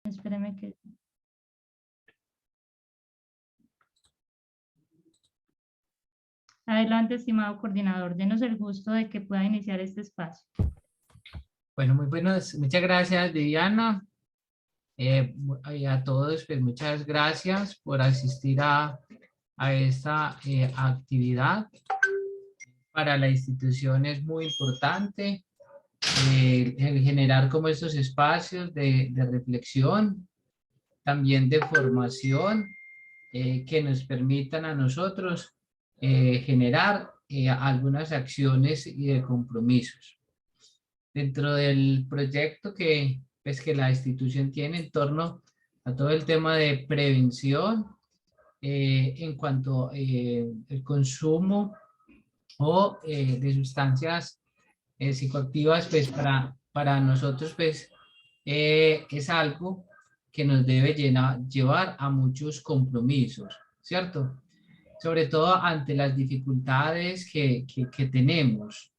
Espéreme que... Adelante, estimado coordinador, denos el gusto de que pueda iniciar este espacio. Bueno, muy buenas, muchas gracias, Viviana. Y a todos, pues muchas gracias por asistir a esta actividad. Para la institución es muy importante el generar como estos espacios de reflexión, también de formación, que nos permitan a nosotros generar algunas acciones y de compromisos. Dentro del proyecto que la institución tiene en torno a todo el tema de prevención en cuanto al consumo o de sustancias psicoactivas, pues para nosotros pues es algo que nos debe llevar a muchos compromisos, ¿cierto? Sobre todo ante las dificultades que tenemos,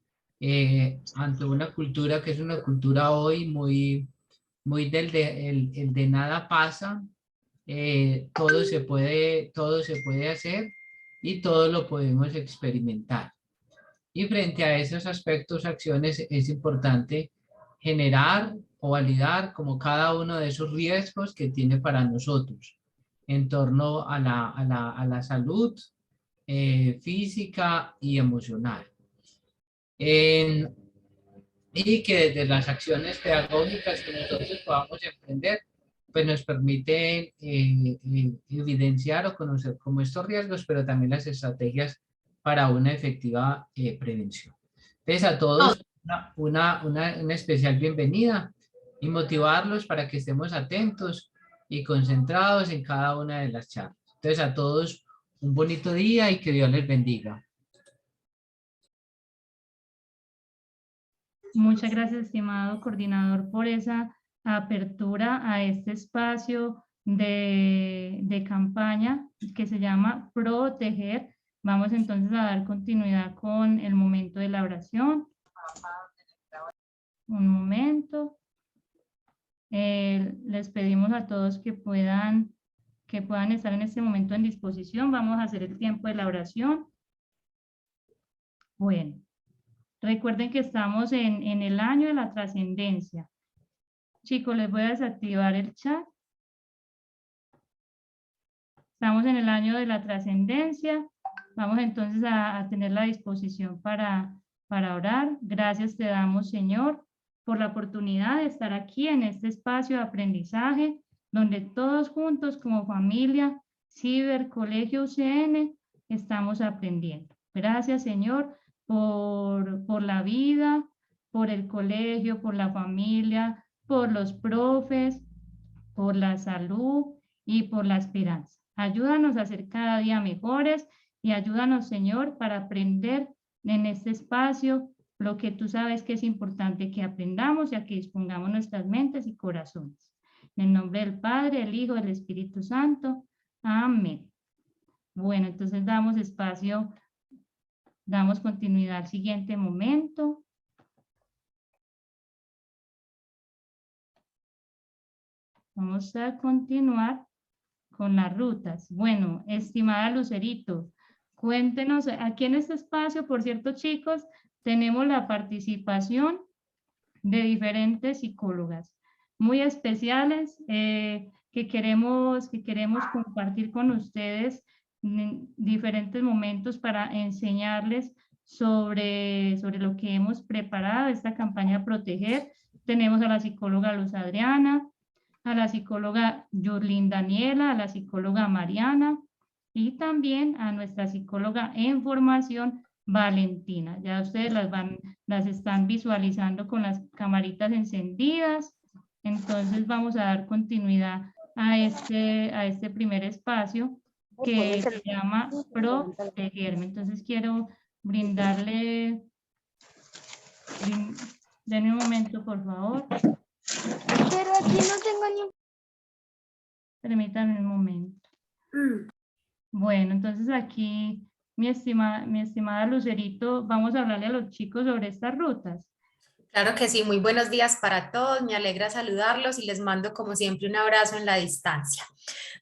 ante una cultura que es una cultura hoy muy el de nada pasa, todo se puede hacer y todo lo podemos experimentar. Y frente a esos aspectos, acciones, es importante generar o validar como cada uno de esos riesgos que tiene para nosotros en torno a la salud física y emocional. Y que desde las acciones pedagógicas que nosotros podamos emprender, pues nos permiten evidenciar o conocer como estos riesgos, pero también las estrategias para una efectiva prevención. Entonces a todos una especial bienvenida y motivarlos para que estemos atentos y concentrados en cada una de las charlas. Entonces a todos un bonito día y que Dios les bendiga. Muchas gracias, estimado coordinador, por esa apertura a este espacio de campaña que se llama Proteger. Vamos entonces a dar continuidad con el momento de la oración. Un momento. Les pedimos a todos que puedan estar en este momento en disposición. Vamos a hacer el tiempo de la oración. Bueno. Recuerden que estamos en el año de la trascendencia. Chicos, les voy a desactivar el chat. Estamos en el año de la trascendencia. Vamos entonces a tener la disposición para orar. Gracias te damos, Señor, por la oportunidad de estar aquí en este espacio de aprendizaje, donde todos juntos como familia, Ciber, Colegio UCN, estamos aprendiendo. Gracias, Señor, por la vida, por el colegio, por la familia, por los profes, por la salud y por la esperanza. Ayúdanos a ser cada día mejores y ayúdanos, Señor, para aprender en este espacio lo que tú sabes que es importante que aprendamos y a que dispongamos nuestras mentes y corazones. En el nombre del Padre, del Hijo, del Espíritu Santo. Amén. Bueno, entonces damos espacio. Damos continuidad al siguiente momento. Vamos a continuar con las rutas. Bueno, estimada Lucerito, cuéntenos, aquí en este espacio, por cierto, chicos, tenemos la participación de diferentes psicólogas muy especiales que queremos compartir con ustedes en diferentes momentos para enseñarles sobre lo que hemos preparado, esta campaña Proteger. Tenemos a la psicóloga Luz Adriana, a la psicóloga Yurlin Daniela, a la psicóloga Mariana y también a nuestra psicóloga en formación, Valentina. Ya ustedes las están visualizando con las camaritas encendidas. Entonces vamos a dar continuidad a este primer espacio que se llama Protegerme. Entonces quiero brindarle, denme un momento por favor. Pero aquí no tengo ni... Permítanme un momento. Bueno, entonces aquí, mi estimada Lucerito, vamos a hablarle a los chicos sobre estas rutas. Claro que sí, muy buenos días para todos, me alegra saludarlos y les mando como siempre un abrazo en la distancia.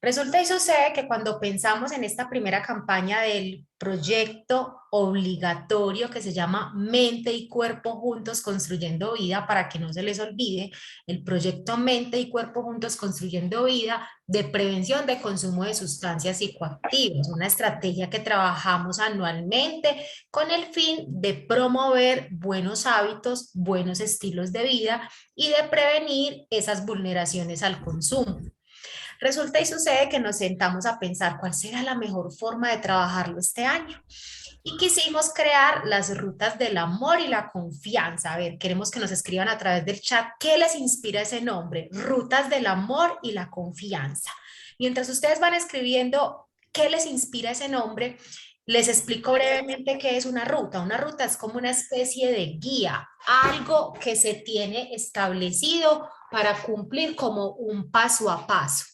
Resulta y sucede que cuando pensamos en esta primera campaña del proyecto obligatorio que se llama Mente y Cuerpo Juntos Construyendo Vida, para que no se les olvide, el proyecto Mente y Cuerpo Juntos Construyendo Vida de prevención de consumo de sustancias psicoactivas, una estrategia que trabajamos anualmente con el fin de promover buenos hábitos, buenos estilos de vida y de prevenir esas vulneraciones al consumo. Resulta y sucede que nos sentamos a pensar cuál será la mejor forma de trabajarlo este año. Y quisimos crear las rutas del amor y la confianza. A ver, queremos que nos escriban a través del chat qué les inspira ese nombre, rutas del amor y la confianza. Mientras ustedes van escribiendo qué les inspira ese nombre, les explico brevemente qué es una ruta. Una ruta es como una especie de guía, algo que se tiene establecido para cumplir como un paso a paso.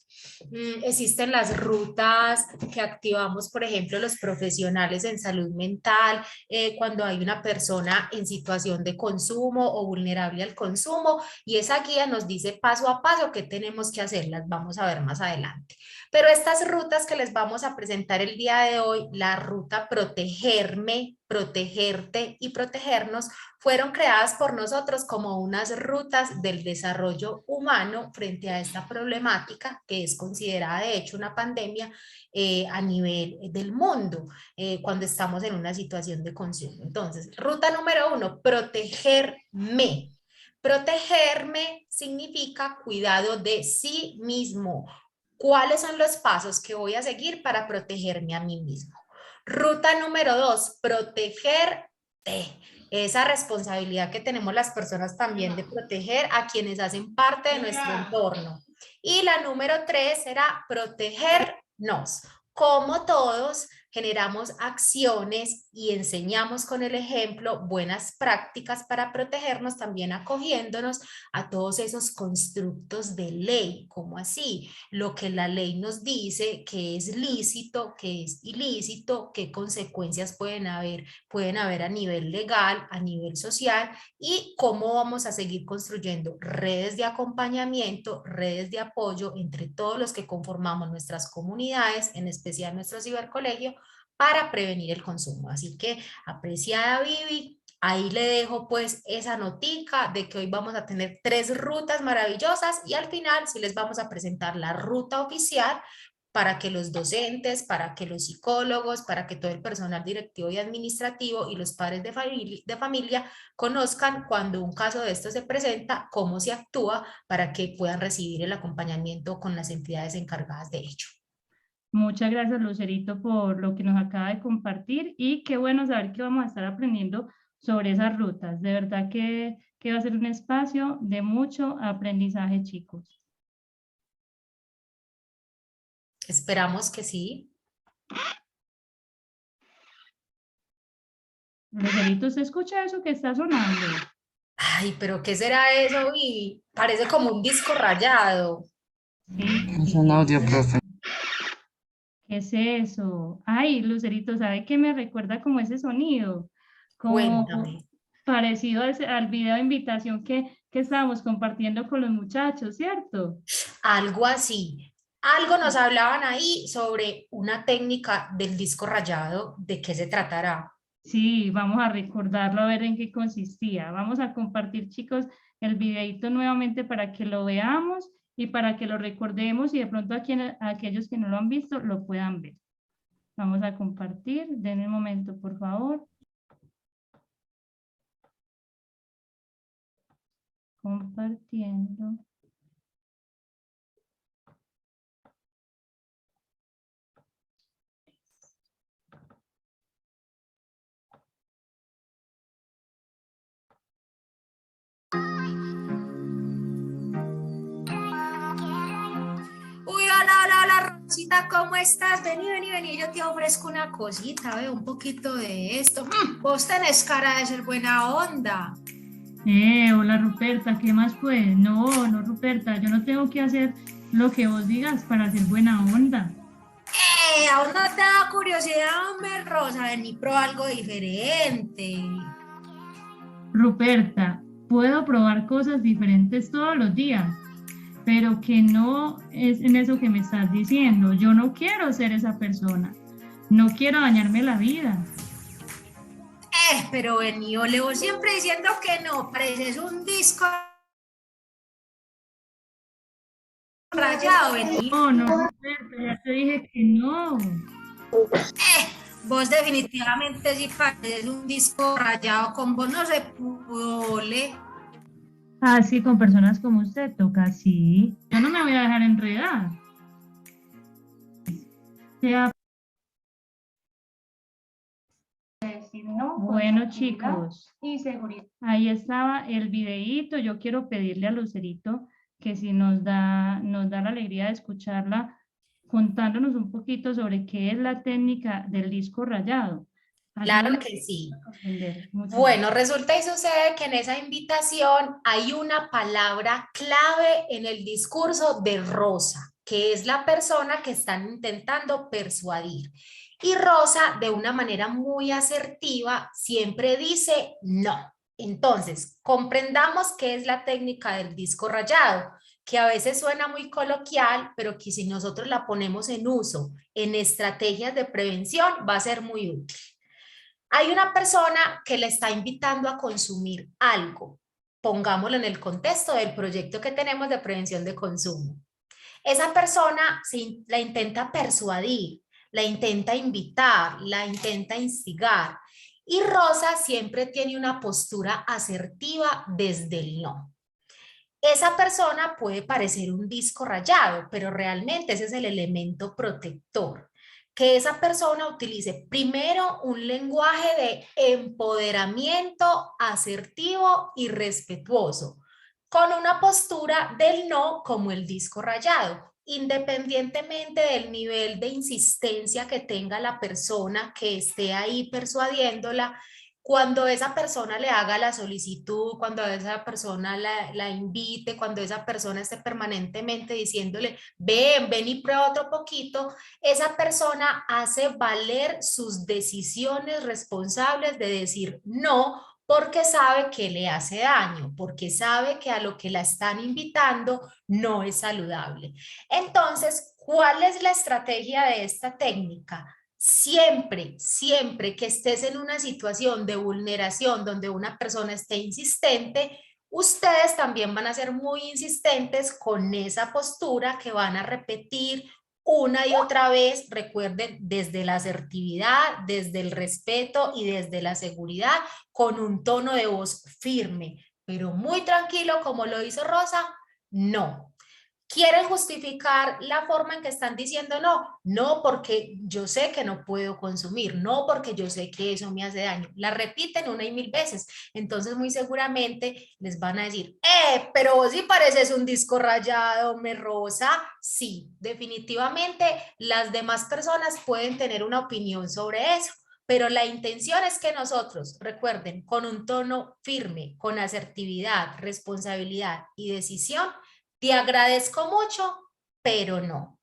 Existen las rutas que activamos, por ejemplo, los profesionales en salud mental, cuando hay una persona en situación de consumo o vulnerable al consumo, y esa guía nos dice paso a paso qué tenemos que hacer, las vamos a ver más adelante. Pero estas rutas que les vamos a presentar el día de hoy, la ruta Protegerme, Protegerte y Protegernos, fueron creadas por nosotros como unas rutas del desarrollo humano frente a esta problemática que es considerada de hecho una pandemia a nivel del mundo cuando estamos en una situación de consumo. Entonces, ruta número 1, protegerme. Protegerme significa cuidado de sí mismo. ¿Cuáles son los pasos que voy a seguir para protegerme a mí mismo? Ruta número 2, protegerte. Esa responsabilidad que tenemos las personas también de proteger a quienes hacen parte de nuestro entorno. Y la número 3 será protegernos. Como todos, generamos acciones y enseñamos con el ejemplo buenas prácticas para protegernos, también acogiéndonos a todos esos constructos de ley, como así, lo que la ley nos dice que es lícito, que es ilícito, qué consecuencias pueden haber a nivel legal, a nivel social, y cómo vamos a seguir construyendo redes de acompañamiento, redes de apoyo entre todos los que conformamos nuestras comunidades, en especial nuestro cibercolegio, para prevenir el consumo. Así que, apreciada Vivi, ahí le dejo pues esa notica de que hoy vamos a tener 3 rutas maravillosas y al final sí les vamos a presentar la ruta oficial para que los docentes, para que los psicólogos, para que todo el personal directivo y administrativo y los padres de familia conozcan cuando un caso de esto se presenta, cómo se actúa para que puedan recibir el acompañamiento con las entidades encargadas de ello. Muchas gracias, Lucerito, por lo que nos acaba de compartir y qué bueno saber que vamos a estar aprendiendo sobre esas rutas. De verdad que va a ser un espacio de mucho aprendizaje, chicos. Esperamos que sí. Lucerito, ¿se escucha eso que está sonando? Ay, pero ¿qué será eso, Vivi? Parece como un disco rayado. Sí. Es un audio, profe. ¿Qué es eso? Ay, Lucerito, ¿sabe qué me recuerda como ese sonido? Como Cuéntame. parecido al video de invitación que estábamos compartiendo con los muchachos, ¿cierto? Algo así. Algo nos hablaban ahí sobre una técnica del disco rayado. ¿De qué se tratará? Sí, vamos a recordarlo a ver en qué consistía. Vamos a compartir, chicos, el videito nuevamente para que lo veamos y para que lo recordemos y de pronto a aquellos que no lo han visto lo puedan ver. Vamos a compartir. Denme un momento, por favor. Compartiendo. Uy, hola, Rosita, ¿cómo estás? Vení, yo te ofrezco una cosita, un poquito de esto. Vos tenés cara de ser buena onda. Hola Ruperta, ¿qué más pues? No, Ruperta, yo no tengo que hacer lo que vos digas para ser buena onda. Aún no te da curiosidad, hombre, Rosa, vení, pro algo diferente. Ruperta, puedo probar cosas diferentes todos los días, pero que no es en eso que me estás diciendo. Yo no quiero ser esa persona, no quiero dañarme la vida. Pero Beniole, vos siempre diciendo que no, pareces un disco rayado, Beniole. No, no, Roberto, ya te dije que no. Vos definitivamente sí pareces un disco rayado, con vos no se pudo, ole. Así con personas como usted toca así. Yo no me voy a dejar enredar. Sea Decir no, bueno, tranquilidad chicos, y seguridad. ahí estaba el videíto. Yo quiero pedirle a Lucerito que si nos da la alegría de escucharla contándonos un poquito sobre qué es la técnica del disco rayado. Claro Ayúdanos que sí. a comprender. Muchas Bueno, resulta y sucede que en esa invitación hay una palabra clave en el discurso de Rosa, que es la persona que están intentando persuadir. Y Rosa, de una manera muy asertiva, siempre dice no. Entonces, comprendamos qué es la técnica del disco rayado, que a veces suena muy coloquial, pero que si nosotros la ponemos en uso en estrategias de prevención, va a ser muy útil. Hay una persona que le está invitando a consumir algo. Pongámoslo en el contexto del proyecto que tenemos de prevención de consumo. Esa persona la intenta persuadir, la intenta invitar, la intenta instigar. Y Rosa siempre tiene una postura asertiva desde el no. Esa persona puede parecer un disco rayado, pero realmente ese es el elemento protector. Que esa persona utilice primero un lenguaje de empoderamiento asertivo y respetuoso, con una postura del no como el disco rayado, independientemente del nivel de insistencia que tenga la persona que esté ahí persuadiéndola. Cuando esa persona le haga la solicitud, cuando esa persona la invite, cuando esa persona esté permanentemente diciéndole, ven y prueba otro poquito, esa persona hace valer sus decisiones responsables de decir no, porque sabe que le hace daño, porque sabe que a lo que la están invitando no es saludable. Entonces, ¿cuál es la estrategia de esta técnica? Siempre que estés en una situación de vulneración donde una persona esté insistente, ustedes también van a ser muy insistentes con esa postura que van a repetir una y otra vez. Recuerden, desde la asertividad, desde el respeto y desde la seguridad, con un tono de voz firme, pero muy tranquilo, como lo hizo Rosa. No. ¿Quieren justificar la forma en que están diciendo no? No, porque yo sé que no puedo consumir, no porque yo sé que eso me hace daño. La repiten una y mil veces. Entonces muy seguramente les van a decir, pero vos sí pareces un disco rayado, me rosa. Sí, definitivamente las demás personas pueden tener una opinión sobre eso. Pero la intención es que nosotros, recuerden, con un tono firme, con asertividad, responsabilidad y decisión, te agradezco mucho, pero no.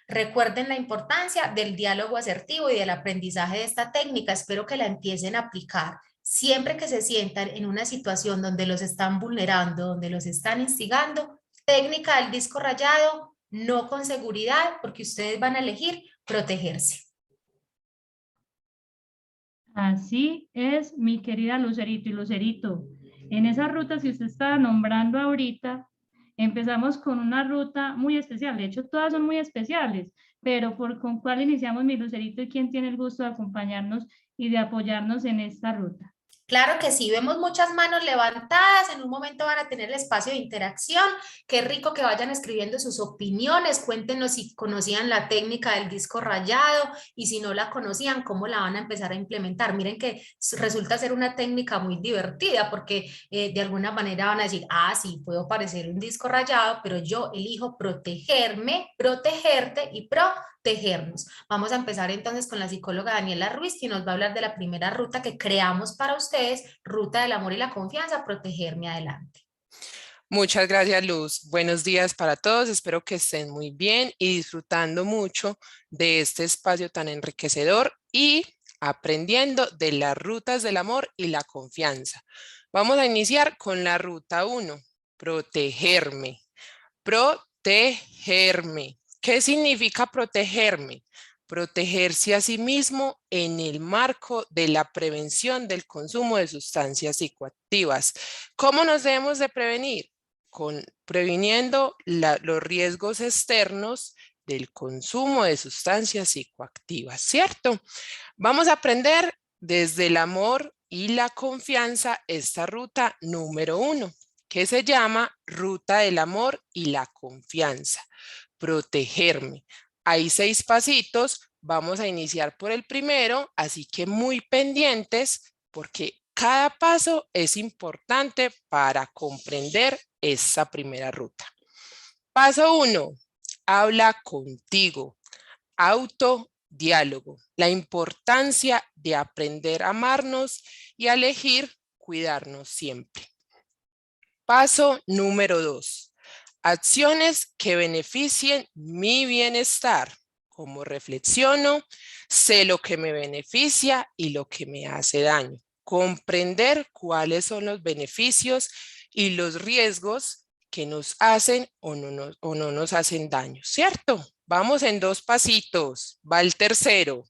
Recuerden la importancia del diálogo asertivo y del aprendizaje de esta técnica. Espero que la empiecen a aplicar. Siempre que se sientan en una situación donde los están vulnerando, donde los están instigando, técnica del disco rayado, no con seguridad, porque ustedes van a elegir protegerse. Así es, mi querida Lucerito y Lucerito. En esa ruta, si usted está nombrando ahorita, empezamos con una ruta muy especial. De hecho, todas son muy especiales, pero ¿con cuál iniciamos, mi Lucerito? ¿Y quién tiene el gusto de acompañarnos y de apoyarnos en esta ruta? Claro que sí, vemos muchas manos levantadas, en un momento van a tener el espacio de interacción. Qué rico que vayan escribiendo sus opiniones, cuéntenos si conocían la técnica del disco rayado y si no la conocían, cómo la van a empezar a implementar. Miren que resulta ser una técnica muy divertida porque de alguna manera van a decir, sí, puedo parecer un disco rayado, pero yo elijo protegerme, protegerte y protegernos. Vamos a empezar entonces con la psicóloga Daniela Ruiz, que nos va a hablar de la primera ruta que creamos para ustedes, ruta del amor y la confianza, protegerme. Adelante. Muchas gracias, Luz. Buenos días para todos. Espero que estén muy bien y disfrutando mucho de este espacio tan enriquecedor y aprendiendo de las rutas del amor y la confianza. Vamos a iniciar con la ruta 1, protegerme. Protegerme. ¿Qué significa protegerme? Protegerse a sí mismo en el marco de la prevención del consumo de sustancias psicoactivas. ¿Cómo nos debemos de prevenir? Previniendo los riesgos externos del consumo de sustancias psicoactivas, ¿cierto? Vamos a aprender desde el amor y la confianza esta ruta número 1, que se llama ruta del amor y la confianza. Protegerme. Hay 6 pasitos, vamos a iniciar por el primero, así que muy pendientes porque cada paso es importante para comprender esta primera ruta. Paso 1, habla contigo. Autodiálogo. La importancia de aprender a amarnos y a elegir cuidarnos siempre. Paso número 2. Acciones que beneficien mi bienestar. Como reflexiono, sé lo que me beneficia y lo que me hace daño. Comprender cuáles son los beneficios y los riesgos que nos hacen o no nos hacen daño, ¿cierto? Vamos en 2 pasitos. Va el tercero.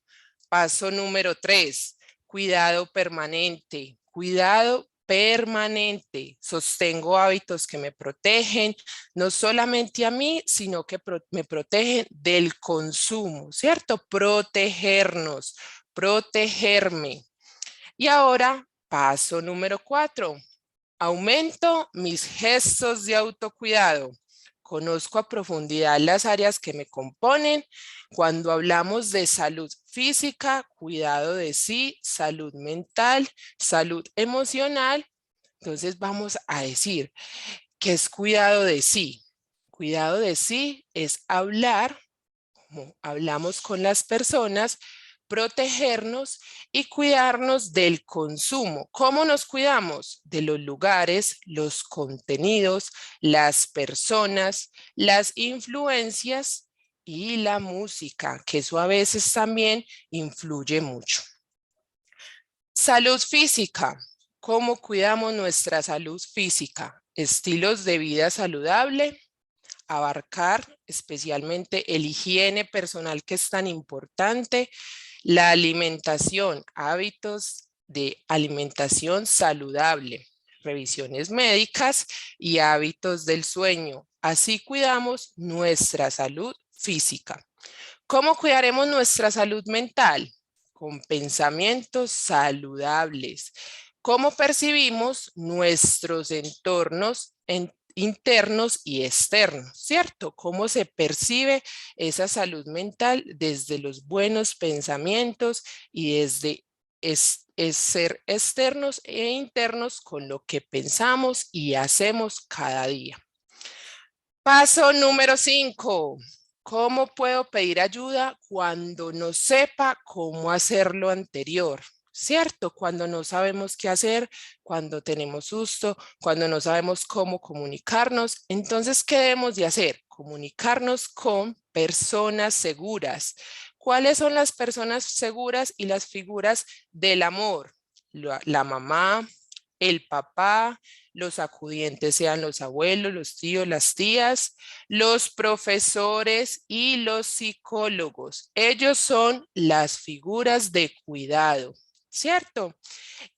Paso número 3. Cuidado permanente. Cuidado permanente. Sostengo hábitos que me protegen, no solamente a mí, sino que me protegen del consumo, ¿cierto? Protegernos, protegerme. Y ahora, paso número 4. Aumento mis gestos de autocuidado. Conozco a profundidad las áreas que me componen. Cuando hablamos de salud física, cuidado de sí, salud mental, salud emocional, entonces vamos a decir que es cuidado de sí. Cuidado de sí es hablar, como hablamos con las personas, protegernos y cuidarnos del consumo. ¿Cómo nos cuidamos? De los lugares, los contenidos, las personas, las influencias y la música, que eso a veces también influye mucho. Salud física. ¿Cómo cuidamos nuestra salud física? Estilos de vida saludable, abarcar especialmente el higiene personal que es tan importante, la alimentación, hábitos de alimentación saludable, revisiones médicas y hábitos del sueño. Así cuidamos nuestra salud física. ¿Cómo cuidaremos nuestra salud mental? Con pensamientos saludables. ¿Cómo percibimos nuestros entornos internos y externos, ¿cierto? ¿Cómo se percibe esa salud mental desde los buenos pensamientos y desde ser externos e internos con lo que pensamos y hacemos cada día? Paso número 5. ¿Cómo puedo pedir ayuda cuando no sepa cómo hacer lo anterior? ¿Cierto? Cuando no sabemos qué hacer, cuando tenemos susto, cuando no sabemos cómo comunicarnos. Entonces, ¿qué debemos de hacer? Comunicarnos con personas seguras. ¿Cuáles son las personas seguras y las figuras del amor? La mamá, el papá, los acudientes sean los abuelos, los tíos, las tías, los profesores y los psicólogos. Ellos son las figuras de cuidado, ¿cierto?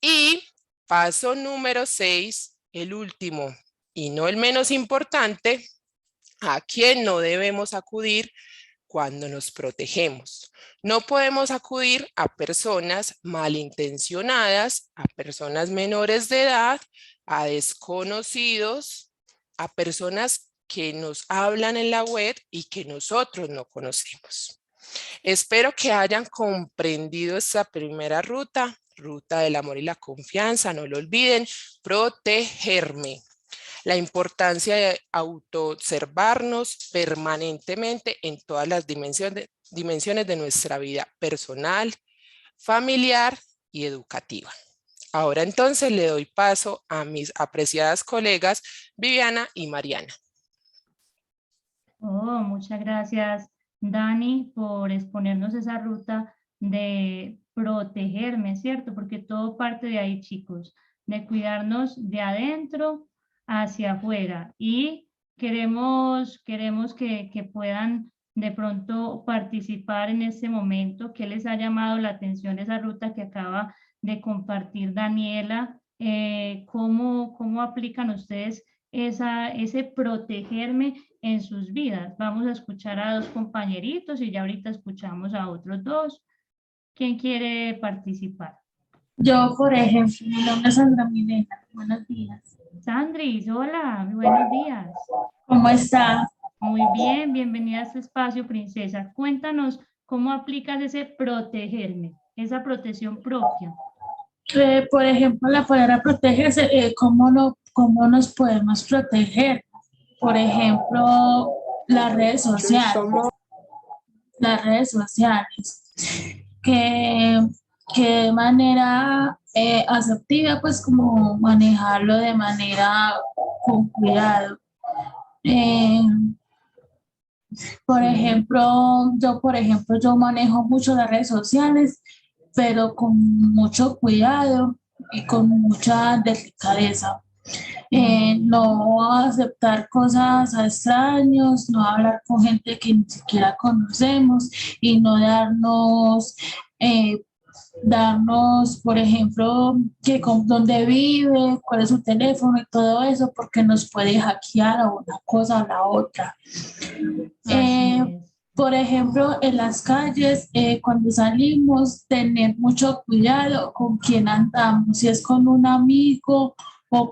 Y paso número 6, el último y no el menos importante, ¿a quién no debemos acudir cuando nos protegemos? No podemos acudir a personas malintencionadas, a personas menores de edad, a desconocidos, a personas que nos hablan en la web y que nosotros no conocemos. Espero que hayan comprendido esta primera ruta, ruta del amor y la confianza. No lo olviden, protegerme. La importancia de autoobservarnos permanentemente en todas las dimensiones de nuestra vida personal, familiar y educativa. Ahora entonces le doy paso a mis apreciadas colegas Viviana y Mariana. Oh, muchas gracias, Dani, por exponernos esa ruta de protegerme, ¿cierto? Porque todo parte de ahí, chicos. de cuidarnos de adentro hacia afuera. Y queremos que puedan de pronto participar en este momento. ¿Qué les ha llamado la atención esa ruta que acaba de compartir Daniela? ¿Cómo aplican ustedes ese protegerme en sus vidas? Vamos a escuchar a dos compañeritos y ya ahorita escuchamos a otros dos. ¿Quién quiere participar? Yo, por ejemplo, mi nombre es Sandra Milena. Buenos días. Sandris, hola, buenos días. ¿Cómo está? Muy bien, bienvenida a este espacio, princesa. Cuéntanos cómo aplicas ese protegerme, esa protección propia. Por ejemplo, la palabra protegerse, ¿cómo nos podemos proteger? Por ejemplo, las redes sociales. Las redes sociales. Que de manera asertiva, pues como manejarlo de manera con cuidado. Por ejemplo, yo manejo mucho las redes sociales, pero con mucho cuidado y con mucha delicadeza. No aceptar cosas a extraños, no hablar con gente que ni siquiera conocemos y no darnos, por ejemplo, dónde vive, cuál es su teléfono y todo eso, porque nos puede hackear a una cosa o la otra. Por ejemplo, en las calles, cuando salimos, tener mucho cuidado con quién andamos, si es con un amigo o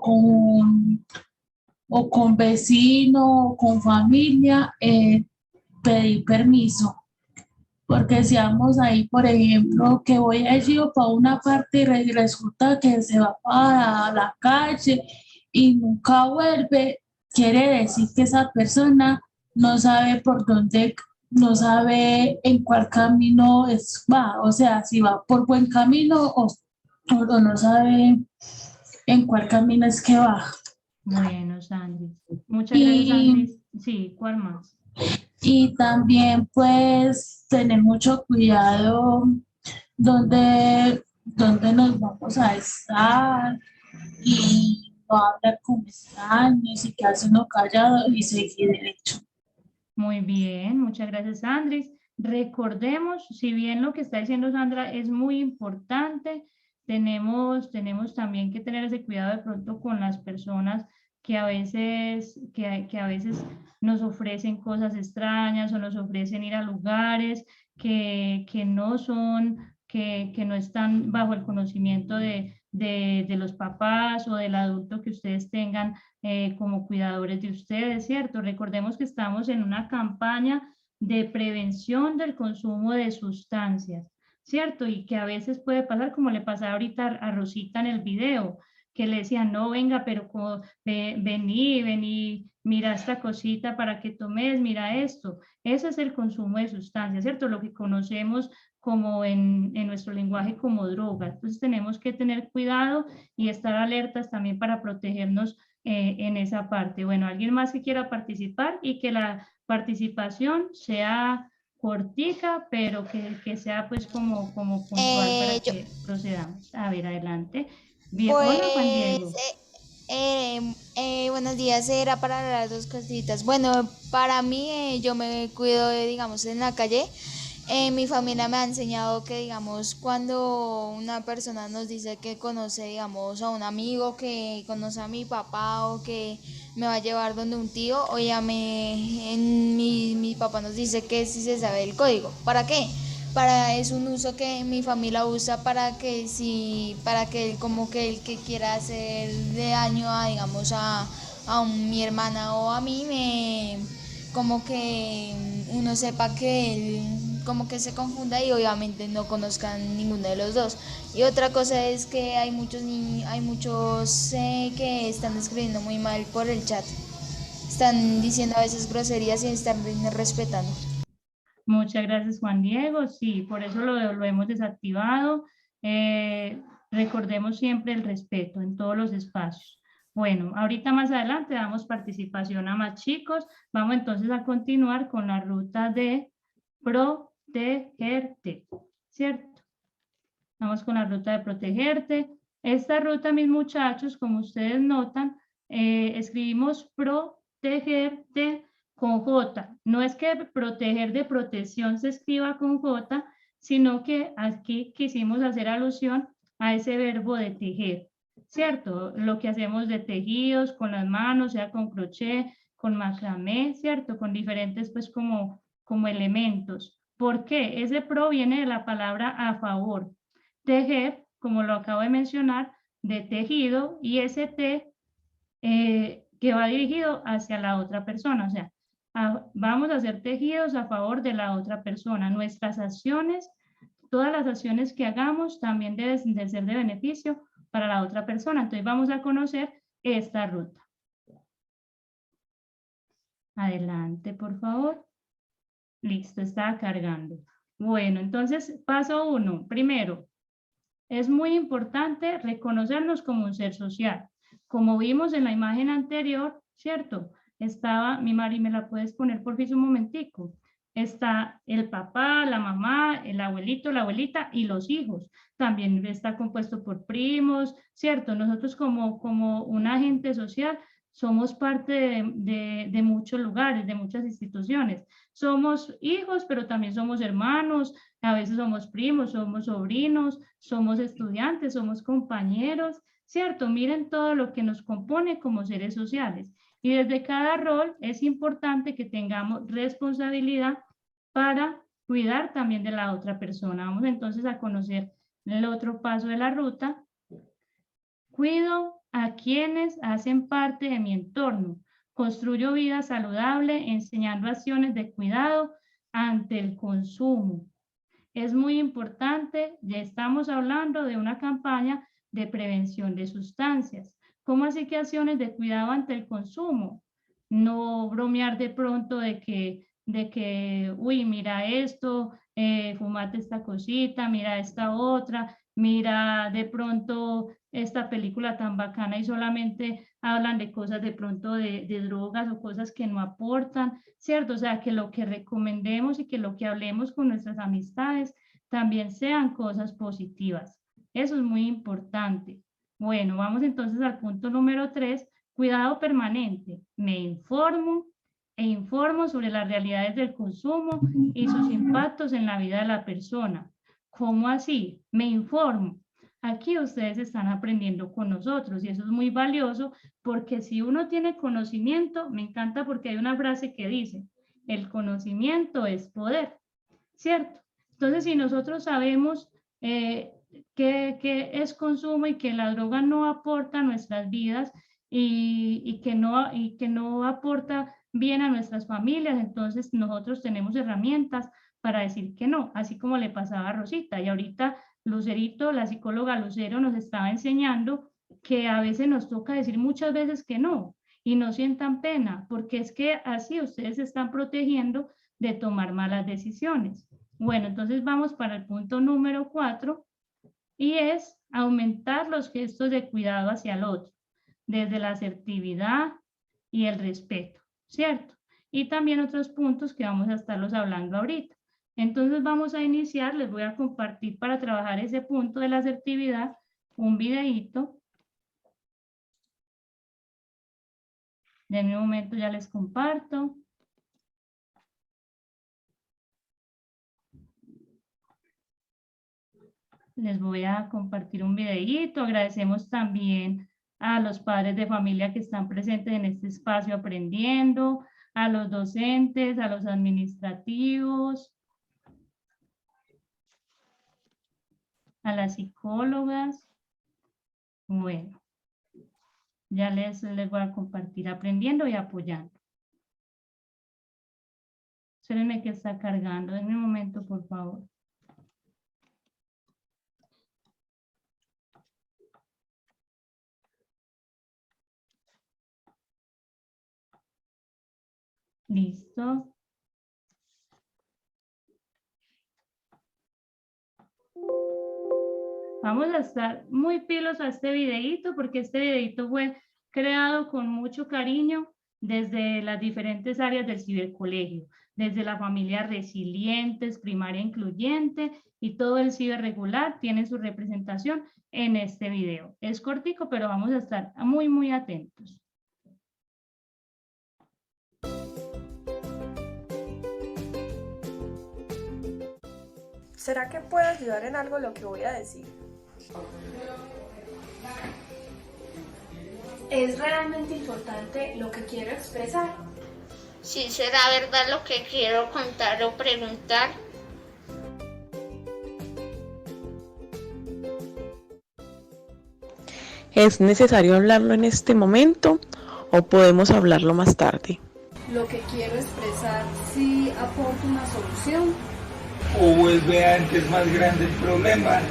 con vecino o con familia, pedir permiso. Porque si vamos ahí, por ejemplo, que voy allí o para una parte y resulta que se va para la calle y nunca vuelve, quiere decir que esa persona no sabe por dónde, no sabe en cuál camino va, o sea, si va por buen camino o no sabe en cuál camino es que va. Bueno, Sandris. Muchas gracias, Sandris. Sí, ¿cuál más? Y también pues tener mucho cuidado donde nos vamos a estar y no hablar con extraños y quedarse uno callado y seguir derecho. Muy bien, muchas gracias, Sandris. Recordemos, si bien lo que está diciendo Sandra es muy importante, tenemos también que tener ese cuidado de pronto con las personas que a veces nos ofrecen cosas extrañas o nos ofrecen ir a lugares que no están bajo el conocimiento de los papás o del adulto que ustedes tengan como cuidadores de ustedes, ¿cierto? Recordemos que estamos en una campaña de prevención del consumo de sustancias, ¿cierto? Y que a veces puede pasar como le pasaba ahorita a Rosita en el video, que le decían, no, venga, pero vení, mira esta cosita para que tomes, mira esto. Ese es el consumo de sustancias, ¿cierto? Lo que conocemos como en nuestro lenguaje como droga. Entonces tenemos que tener cuidado y estar alertas también para protegernos en esa parte. Bueno, alguien más que quiera participar y que la participación sea cortica, pero que sea pues como puntual para que procedamos. A ver, adelante. Bien, Pues, hola Juan Diego. Buenos días, era para las dos cositas. Bueno, para mí yo me cuido, digamos, en la calle. Mi familia me ha enseñado que, digamos, cuando una persona nos dice que conoce, digamos, a un amigo, que conoce a mi papá o que me va a llevar donde un tío, o ya mi papá nos dice que si se sabe el código. ¿Para qué? Es un uso que mi familia usa para que como que el que quiera hacer de daño a, digamos, a mi hermana o a mí, como que uno sepa que él como que se confunda y obviamente no conozcan ninguno de los dos. Y otra cosa es que hay muchos que están escribiendo muy mal por el chat. Están diciendo a veces groserías y están respetando. Muchas gracias, Juan Diego. Sí, por eso lo hemos desactivado. Recordemos siempre el respeto en todos los espacios. Bueno, ahorita más adelante damos participación a más chicos. Vamos entonces a continuar con la ruta de protegerte, ¿cierto? Vamos con la ruta de protegerte. Esta ruta, mis muchachos, como ustedes notan, escribimos protegerte con J. No es que proteger de protección se escriba con J, sino que aquí quisimos hacer alusión a ese verbo de tejer, ¿cierto? Lo que hacemos de tejidos con las manos, sea con crochet, con macramé, ¿cierto? Con diferentes, pues, como elementos. ¿Por qué? Ese proviene de la palabra a favor. Tejer, como lo acabo de mencionar, de tejido, y ese T que va dirigido hacia la otra persona. O sea, vamos a hacer tejidos a favor de la otra persona. Nuestras acciones, todas las acciones que hagamos también deben de ser de beneficio para la otra persona. Entonces vamos a conocer esta ruta. Adelante, por favor. Listo, está cargando. Bueno, entonces paso 1. Primero, es muy importante reconocernos como un ser social. Como vimos en la imagen anterior, ¿cierto? Estaba, mi Mari, ¿me la puedes poner por fin un momentico? Está el papá, la mamá, el abuelito, la abuelita y los hijos. También está compuesto por primos, ¿cierto? Nosotros como un agente social somos parte de muchos lugares, de muchas instituciones. Somos hijos, pero también somos hermanos, a veces somos primos, somos sobrinos, somos estudiantes, somos compañeros, ¿cierto? Miren todo lo que nos compone como seres sociales. Y desde cada rol es importante que tengamos responsabilidad para cuidar también de la otra persona. Vamos entonces a conocer el otro paso de la ruta. Cuido a quienes hacen parte de mi entorno. Construyo vida saludable enseñando acciones de cuidado ante el consumo. Es muy importante, ya estamos hablando de una campaña de prevención de sustancias. ¿Cómo así que acciones de cuidado ante el consumo? No bromear de pronto de que uy, mira esto, fumate esta cosita, mira esta otra, mira de pronto esta película tan bacana y solamente hablan de cosas de pronto de drogas o cosas que no aportan, ¿cierto? O sea, que lo que recomendemos y que lo que hablemos con nuestras amistades también sean cosas positivas. Eso es muy importante. Bueno, vamos entonces al punto número 3, cuidado permanente. Me informo e informo sobre las realidades del consumo y sus impactos en la vida de la persona. ¿Cómo así? Me informo. Aquí ustedes están aprendiendo con nosotros y eso es muy valioso porque si uno tiene conocimiento, me encanta porque hay una frase que dice, el conocimiento es poder, ¿cierto? Entonces, si nosotros sabemos que es consumo y que la droga no aporta a nuestras vidas y que no aporta bien a nuestras familias, entonces nosotros tenemos herramientas para decir que no, así como le pasaba a Rosita. Y ahorita Lucerito, la psicóloga Lucero, nos estaba enseñando que a veces nos toca decir muchas veces que no, y no sientan pena, porque es que así ustedes se están protegiendo de tomar malas decisiones. Bueno, entonces vamos para el punto número 4 y es aumentar los gestos de cuidado hacia el otro, desde la asertividad y el respeto, ¿cierto? Y también otros puntos que vamos a estarlos hablando ahorita. Entonces vamos a iniciar, les voy a compartir para trabajar ese punto de la asertividad un videíto. De un momento ya les comparto. Les voy a compartir un videíto. Agradecemos también a los padres de familia que están presentes en este espacio aprendiendo, a los docentes, a los administrativos, a las psicólogas. Bueno, ya les voy a compartir aprendiendo y apoyando. Espérenme que está cargando. En un momento, por favor. Listo. Vamos a estar muy pilos a este videíto porque este videíto fue creado con mucho cariño desde las diferentes áreas del cibercolegio, desde la familia Resilientes, primaria incluyente y todo el ciberregular tiene su representación en este video. Es cortico, pero vamos a estar muy, muy atentos. ¿Será que puede ayudar en algo lo que voy a decir? ¿Es realmente importante lo que quiero expresar? Si será verdad lo que quiero contar o preguntar. ¿Es necesario hablarlo en este momento o podemos hablarlo más tarde? Lo que quiero expresar sí aporta una solución. O vuelve antes más grande el problema.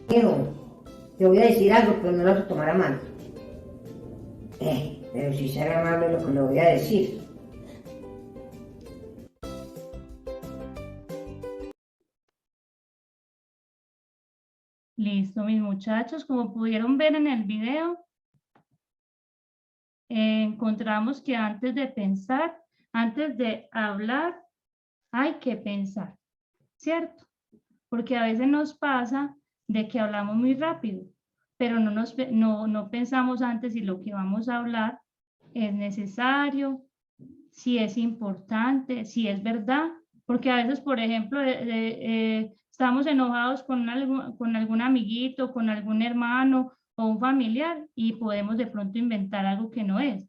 Te voy a decir algo, pero no lo vas a tomar a mal. Pero si será amable lo que le voy a decir. Listo, mis muchachos, como pudieron ver en el video, encontramos que antes de pensar, antes de hablar, hay que pensar, ¿cierto? Porque a veces nos pasa de que hablamos muy rápido, pero no pensamos antes si lo que vamos a hablar es necesario, si es importante, si es verdad, porque a veces, por ejemplo, estamos enojados con algún amiguito, con algún hermano o un familiar y podemos de pronto inventar algo que no es.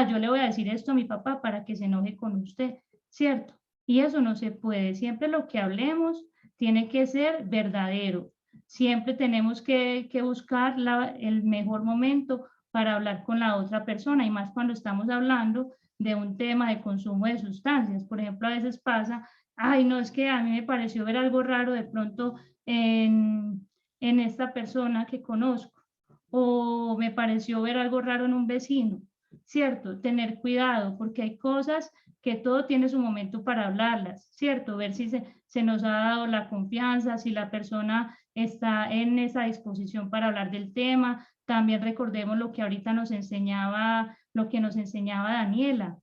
Yo le voy a decir esto a mi papá para que se enoje con usted, ¿cierto? Y eso no se puede. Siempre lo que hablemos tiene que ser verdadero. Siempre tenemos que buscar el mejor momento para hablar con la otra persona y más cuando estamos hablando de un tema de consumo de sustancias. Por ejemplo, a veces pasa, no, es que a mí me pareció ver algo raro de pronto en esta persona que conozco, o me pareció ver algo raro en un vecino, ¿cierto? Tener cuidado, porque hay cosas que todo tiene su momento para hablarlas, ¿cierto? Ver si se nos ha dado la confianza, si la persona está en esa disposición para hablar del tema. También recordemos lo que ahorita nos enseñaba Daniela.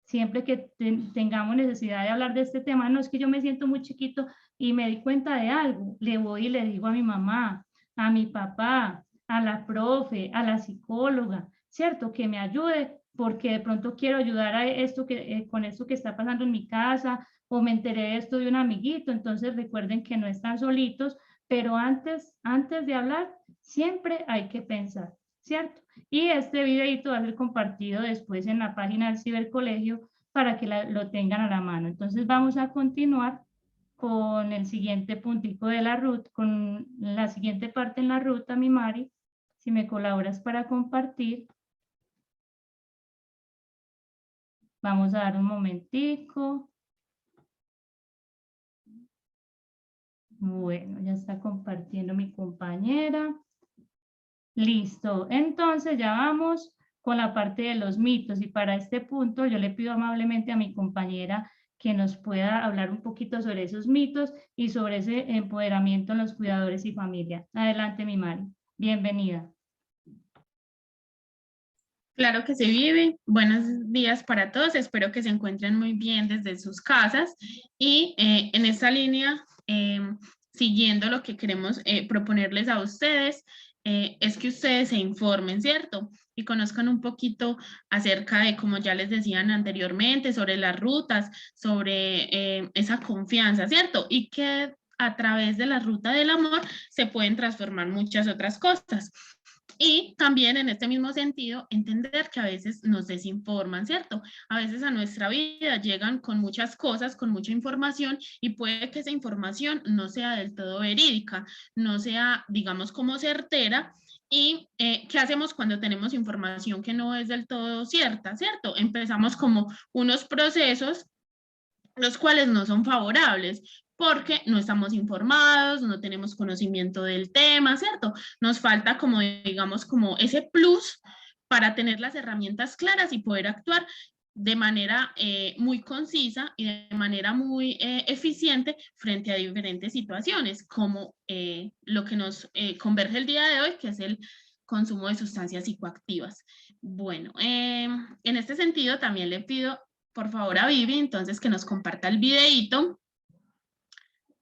Siempre que tengamos necesidad de hablar de este tema, no es que yo me siento muy chiquito y me di cuenta de algo, le voy y le digo a mi mamá, a mi papá, a la profe, a la psicóloga, ¿cierto? Que me ayude porque de pronto quiero ayudar a esto con esto que está pasando en mi casa o me enteré de esto de un amiguito. Entonces recuerden que no están solitos, pero antes de hablar siempre hay que pensar, ¿cierto? Y este videito va a ser compartido después en la página del cibercolegio para que lo tengan a la mano. Entonces vamos a continuar con el siguiente puntico de la ruta, con la siguiente parte en la ruta, mi Mari, si me colaboras para compartir. Vamos a dar un momentico. Bueno, ya está compartiendo mi compañera. Listo, entonces ya vamos con la parte de los mitos y para este punto yo le pido amablemente a mi compañera que nos pueda hablar un poquito sobre esos mitos y sobre ese empoderamiento en los cuidadores y familia. Adelante, mi Mari. Bienvenida. Claro que se vive. Buenos días para todos. Espero que se encuentren muy bien desde sus casas. Y en esta línea, siguiendo lo que queremos proponerles a ustedes, es que ustedes se informen, ¿cierto? Y conozcan un poquito acerca de, como ya les decían anteriormente, sobre las rutas, sobre esa confianza, ¿cierto? Y que a través de la ruta del amor se pueden transformar muchas otras cosas. Y también en este mismo sentido, entender que a veces nos desinforman, ¿cierto? A veces a nuestra vida llegan con muchas cosas, con mucha información y puede que esa información no sea del todo verídica, no sea, digamos, como certera. ¿Y qué hacemos cuando tenemos información que no es del todo cierta, ¿cierto? Empezamos como unos procesos los cuales no son favorables porque no estamos informados, no tenemos conocimiento del tema, ¿cierto? Nos falta como, digamos, como ese plus para tener las herramientas claras y poder actuar de manera muy concisa y de manera muy eficiente frente a diferentes situaciones, como lo que nos converge el día de hoy, que es el consumo de sustancias psicoactivas. Bueno, en este sentido también le pido por favor a Vivi entonces que nos comparta el videíto.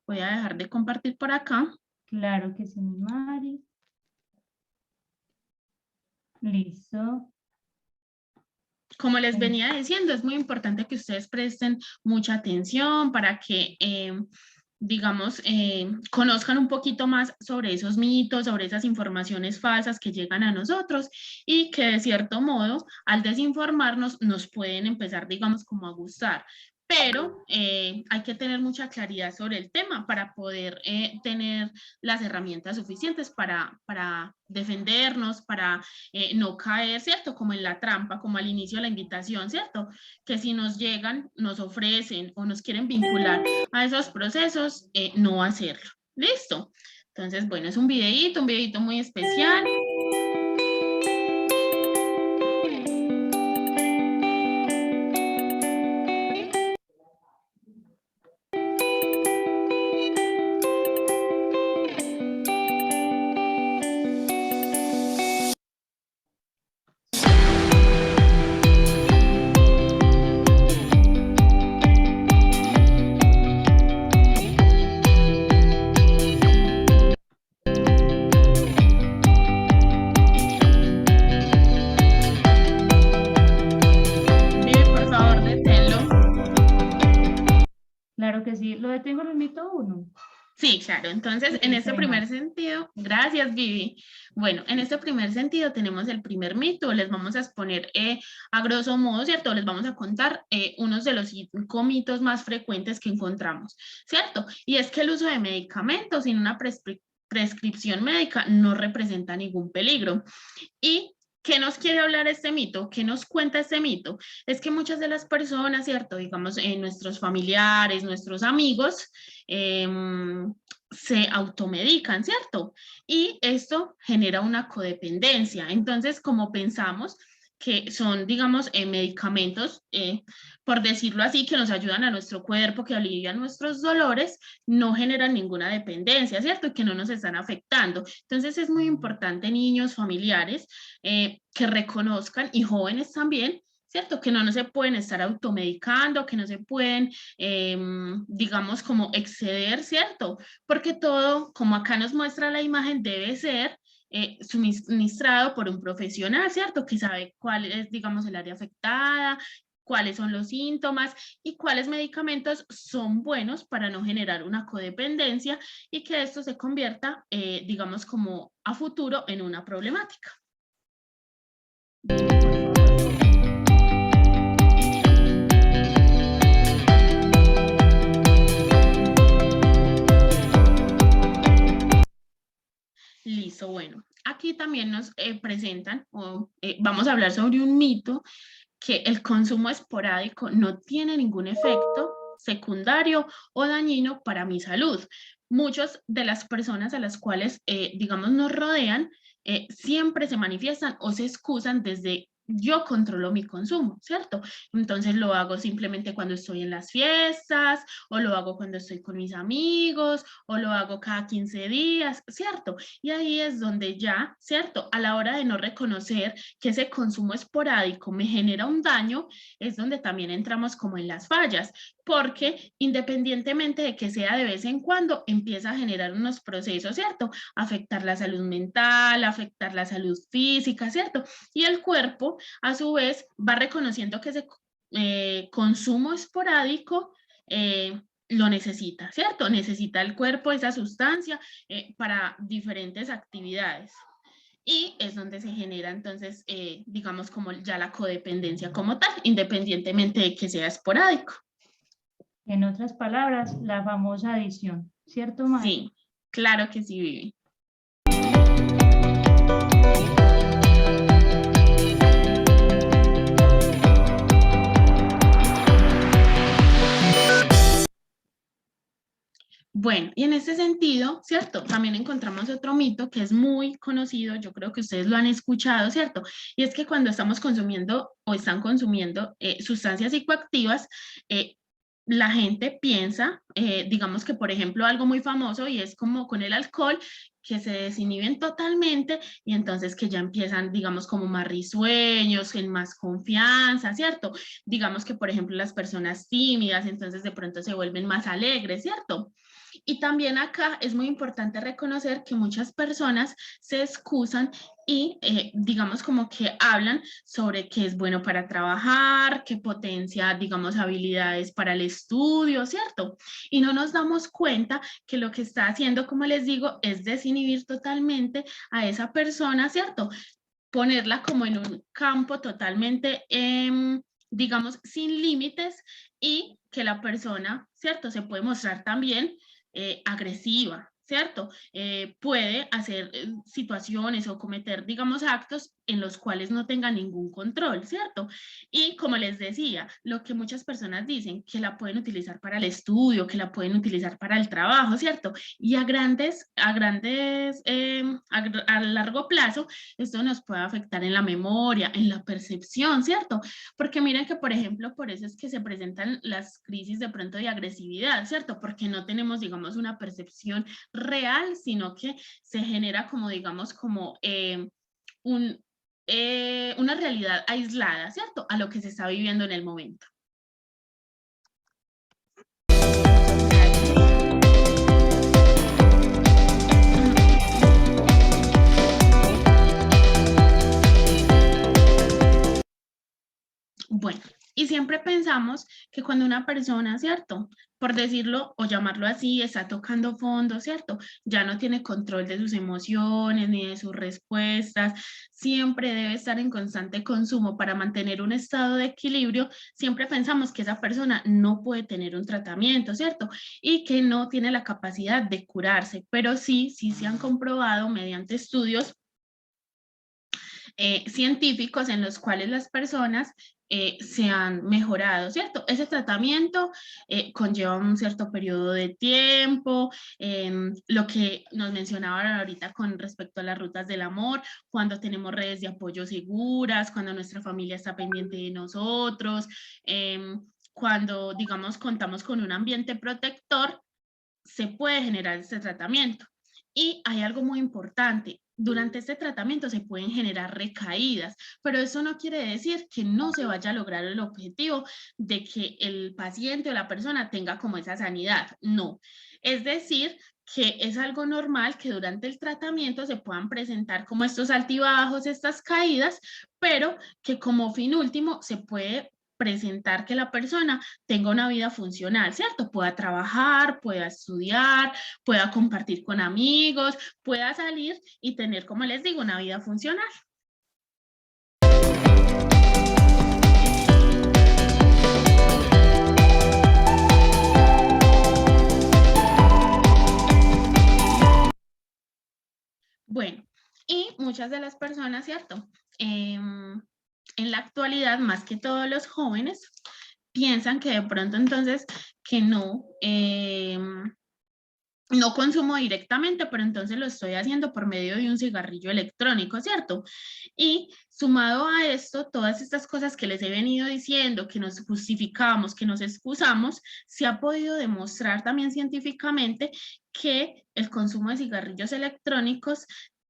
Voy a dejar de compartir por acá. Claro que sí, Mari. Listo. Como les venía diciendo, es muy importante que ustedes presten mucha atención para que, digamos, conozcan un poquito más sobre esos mitos, sobre esas informaciones falsas que llegan a nosotros y que de cierto modo, al desinformarnos, nos pueden empezar, digamos, como a gustar. Pero hay que tener mucha claridad sobre el tema para poder tener las herramientas suficientes para defendernos, para no caer, ¿cierto? Como en la trampa, como al inicio de la invitación, ¿cierto? Que si nos llegan, nos ofrecen o nos quieren vincular a esos procesos, no hacerlo. ¿Listo? Entonces, bueno, es un videíto muy especial. Claro que sí. ¿Lo detengo en el mito 1? Sí, claro. Entonces, en este primer sentido, gracias, Vivi. Bueno, en este primer sentido tenemos el primer mito. Les vamos a exponer a grosso modo, ¿cierto? Les vamos a contar unos de los 5 mitos más frecuentes que encontramos, ¿cierto? Y es que el uso de medicamentos sin una prescripción médica no representa ningún peligro. Y ¿qué nos quiere hablar este mito? ¿Qué nos cuenta este mito? Es que muchas de las personas, ¿cierto? Digamos, nuestros familiares, nuestros amigos, se automedican, ¿cierto? Y esto genera una codependencia. Entonces, como pensamos que son, digamos, medicamentos, por decirlo así, que nos ayudan a nuestro cuerpo, que alivian nuestros dolores, no generan ninguna dependencia, ¿cierto? Que no nos están afectando. Entonces es muy importante, niños, familiares, que reconozcan, y jóvenes también, ¿cierto? Que no se pueden estar automedicando, que no se pueden, digamos, como exceder, ¿cierto? Porque todo, como acá nos muestra la imagen, debe ser suministrado por un profesional, ¿cierto? Que sabe cuál es, digamos, el área afectada, cuáles son los síntomas y cuáles medicamentos son buenos para no generar una codependencia y que esto se convierta, digamos, como a futuro en una problemática. Listo, bueno, aquí también nos presentan, vamos a hablar sobre un mito, que el consumo esporádico no tiene ningún efecto secundario o dañino para mi salud. Muchas de las personas a las cuales, digamos, nos rodean, siempre se manifiestan o se excusan desde yo controlo mi consumo, ¿cierto? Entonces lo hago simplemente cuando estoy en las fiestas, o lo hago cuando estoy con mis amigos, o lo hago cada 15 días, ¿cierto? Y ahí es donde ya, ¿cierto? A la hora de no reconocer que ese consumo esporádico me genera un daño, es donde también entramos como en las fallas, porque independientemente de que sea de vez en cuando, empieza a generar unos procesos, ¿cierto? Afectar la salud mental, afectar la salud física, ¿cierto? Y el cuerpo, a su vez, va reconociendo que ese consumo esporádico lo necesita, ¿cierto? Necesita el cuerpo esa sustancia para diferentes actividades. Y es donde se genera entonces, digamos, como ya la codependencia como tal, independientemente de que sea esporádico. En otras palabras, la famosa adicción, ¿cierto, Mari? Sí, claro que sí, Vivi. Bueno, y en ese sentido, ¿cierto? También encontramos otro mito que es muy conocido, yo creo que ustedes lo han escuchado, ¿cierto? Y es que cuando estamos consumiendo o están consumiendo sustancias psicoactivas, la gente piensa, digamos que por ejemplo algo muy famoso y es como con el alcohol, que se desinhiben totalmente y entonces que ya empiezan, digamos, como más risueños, en más confianza, ¿cierto? Digamos que, por ejemplo, las personas tímidas, entonces de pronto se vuelven más alegres, ¿cierto? Y también acá es muy importante reconocer que muchas personas se excusan y digamos como que hablan sobre qué es bueno para trabajar, qué potencia, digamos, habilidades para el estudio, ¿cierto? Y no nos damos cuenta que lo que está haciendo, como les digo, es desinhibir totalmente a esa persona, ¿cierto? Ponerla como en un campo totalmente, digamos, sin límites y que la persona, ¿cierto? Se puede mostrar también agresiva, ¿cierto? Puede hacer situaciones o cometer, digamos, actos en los cuales no tenga ningún control, ¿cierto? Y como les decía, lo que muchas personas dicen, que la pueden utilizar para el estudio, que la pueden utilizar para el trabajo, ¿cierto? Y a largo plazo, esto nos puede afectar en la memoria, en la percepción, ¿cierto? Porque miren que, por ejemplo, por eso es que se presentan las crisis de pronto de agresividad, ¿cierto? Porque no tenemos, digamos, una percepción real, sino que se genera como, digamos, como una realidad aislada, ¿cierto? A lo que se está viviendo en el momento. Bueno, y siempre pensamos que cuando una persona, ¿cierto? Por decirlo o llamarlo así, está tocando fondo, ¿cierto? Ya no tiene control de sus emociones ni de sus respuestas, siempre debe estar en constante consumo para mantener un estado de equilibrio, siempre pensamos que esa persona no puede tener un tratamiento, ¿cierto? Y que no tiene la capacidad de curarse, pero sí se han comprobado mediante estudios científicos en los cuales las personas se han mejorado, ¿cierto? Ese tratamiento conlleva un cierto periodo de tiempo, lo que nos mencionaban ahorita con respecto a las rutas del amor, cuando tenemos redes de apoyo seguras, cuando nuestra familia está pendiente de nosotros, cuando, digamos, contamos con un ambiente protector, se puede generar este tratamiento. Y hay algo muy importante, durante este tratamiento se pueden generar recaídas, pero eso no quiere decir que no se vaya a lograr el objetivo de que el paciente o la persona tenga como esa sanidad, no. Es decir, que es algo normal que durante el tratamiento se puedan presentar como estos altibajos, estas caídas, pero que como fin último se puede presentar que la persona tenga una vida funcional, ¿cierto? Pueda trabajar, pueda estudiar, pueda compartir con amigos, pueda salir y tener, como les digo, una vida funcional. Bueno, y muchas de las personas, ¿cierto? En la actualidad, más que todos los jóvenes, piensan que de pronto entonces que no consumo directamente, pero entonces lo estoy haciendo por medio de un cigarrillo electrónico, ¿cierto? Y sumado a esto, todas estas cosas que les he venido diciendo, que nos justificamos, que nos excusamos, se ha podido demostrar también científicamente que el consumo de cigarrillos electrónicos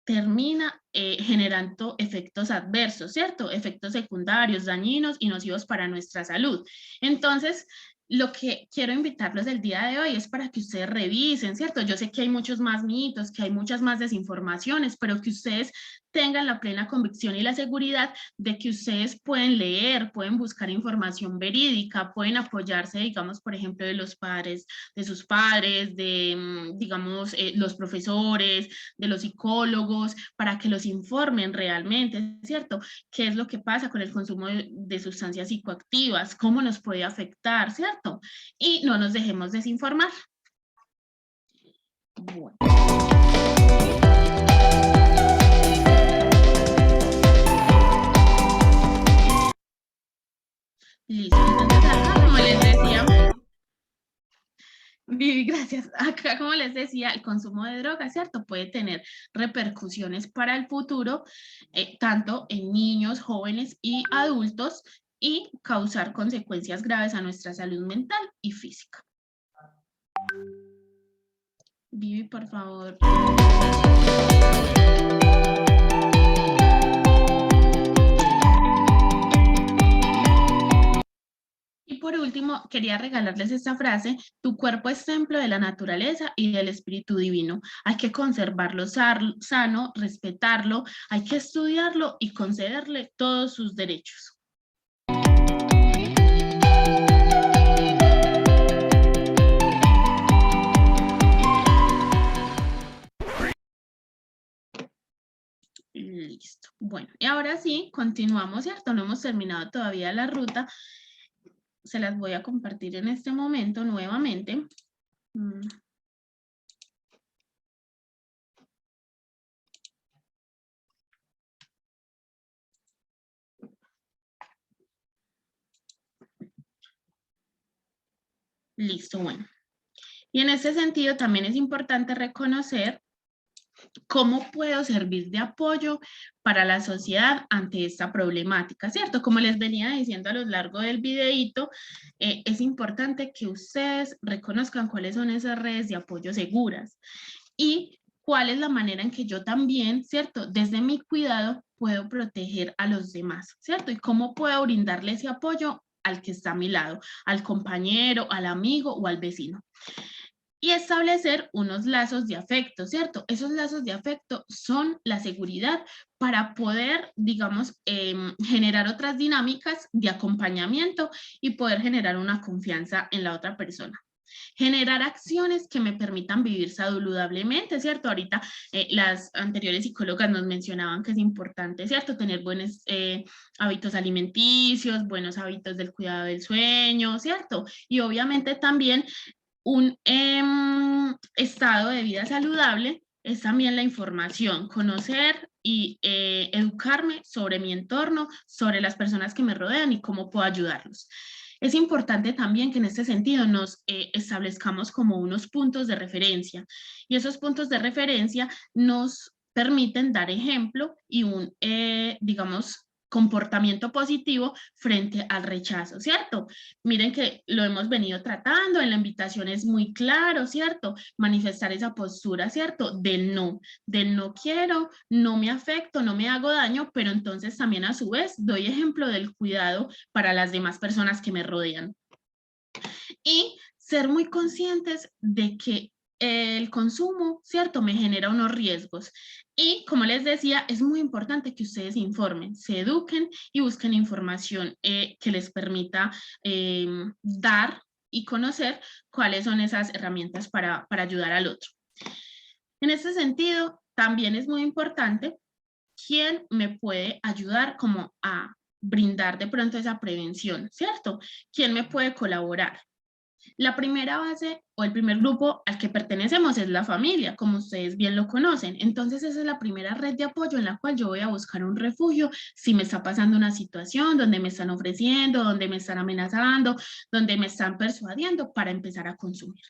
termina generando efectos adversos, ¿cierto? Efectos secundarios, dañinos y nocivos para nuestra salud. Entonces, lo que quiero invitarlos el día de hoy es para que ustedes revisen, ¿cierto? Yo sé que hay muchos más mitos, que hay muchas más desinformaciones, pero que ustedes tengan la plena convicción y la seguridad de que ustedes pueden leer, pueden buscar información verídica, pueden apoyarse, digamos, por ejemplo, de los padres, de sus padres, de, digamos, los profesores, de los psicólogos, para que los informen realmente, ¿cierto? ¿Qué es lo que pasa con el consumo de sustancias psicoactivas? ¿Cómo nos puede afectar, ¿cierto? Y no nos dejemos desinformar. Bueno. Listo, entonces acá, como les decía, Vivi, gracias. Acá, como les decía, el consumo de drogas, ¿cierto? Puede tener repercusiones para el futuro, tanto en niños, jóvenes y adultos, y causar consecuencias graves a nuestra salud mental y física. Vivi, por favor. Y por último, quería regalarles esta frase: tu cuerpo es templo de la naturaleza y del espíritu divino. Hay que conservarlo sano, respetarlo, hay que estudiarlo y concederle todos sus derechos. Listo. Bueno, y ahora sí, continuamos, ¿cierto? No hemos terminado todavía la ruta. Se las voy a compartir en este momento nuevamente. Listo, bueno. Y en ese sentido también es importante reconocer cómo puedo servir de apoyo para la sociedad ante esta problemática, ¿cierto? Como les venía diciendo a lo largo del videíto, es importante que ustedes reconozcan cuáles son esas redes de apoyo seguras y cuál es la manera en que yo también, ¿cierto? Desde mi cuidado puedo proteger a los demás, ¿cierto? Y cómo puedo brindarle ese apoyo al que está a mi lado, al compañero, al amigo o al vecino. Y establecer unos lazos de afecto, ¿cierto? Esos lazos de afecto son la seguridad para poder, digamos, generar otras dinámicas de acompañamiento y poder generar una confianza en la otra persona. Generar acciones que me permitan vivir saludablemente, ¿cierto? Ahorita las anteriores psicólogas nos mencionaban que es importante, ¿cierto? Tener buenos hábitos alimenticios, buenos hábitos del cuidado del sueño, ¿cierto? Y obviamente también un estado de vida saludable es también la información, conocer y educarme sobre mi entorno, sobre las personas que me rodean y cómo puedo ayudarlos. Es importante también que en este sentido nos establezcamos como unos puntos de referencia y esos puntos de referencia nos permiten dar ejemplo y un, digamos, comportamiento positivo frente al rechazo, ¿cierto? Miren que lo hemos venido tratando, en la invitación es muy claro, ¿cierto? Manifestar esa postura, ¿cierto? Del no quiero, no me afecto, no me hago daño, pero entonces también a su vez doy ejemplo del cuidado para las demás personas que me rodean. Y ser muy conscientes de que el consumo, ¿cierto? Me genera unos riesgos. Y como les decía, es muy importante que ustedes se informen, se eduquen y busquen información que les permita dar y conocer cuáles son esas herramientas para ayudar al otro. En este sentido, también es muy importante quién me puede ayudar como a brindar de pronto esa prevención, ¿cierto? ¿Quién me puede colaborar? La primera base o el primer grupo al que pertenecemos es la familia, como ustedes bien lo conocen. Entonces esa es la primera red de apoyo en la cual yo voy a buscar un refugio si me está pasando una situación donde me están ofreciendo, donde me están amenazando, donde me están persuadiendo para empezar a consumir.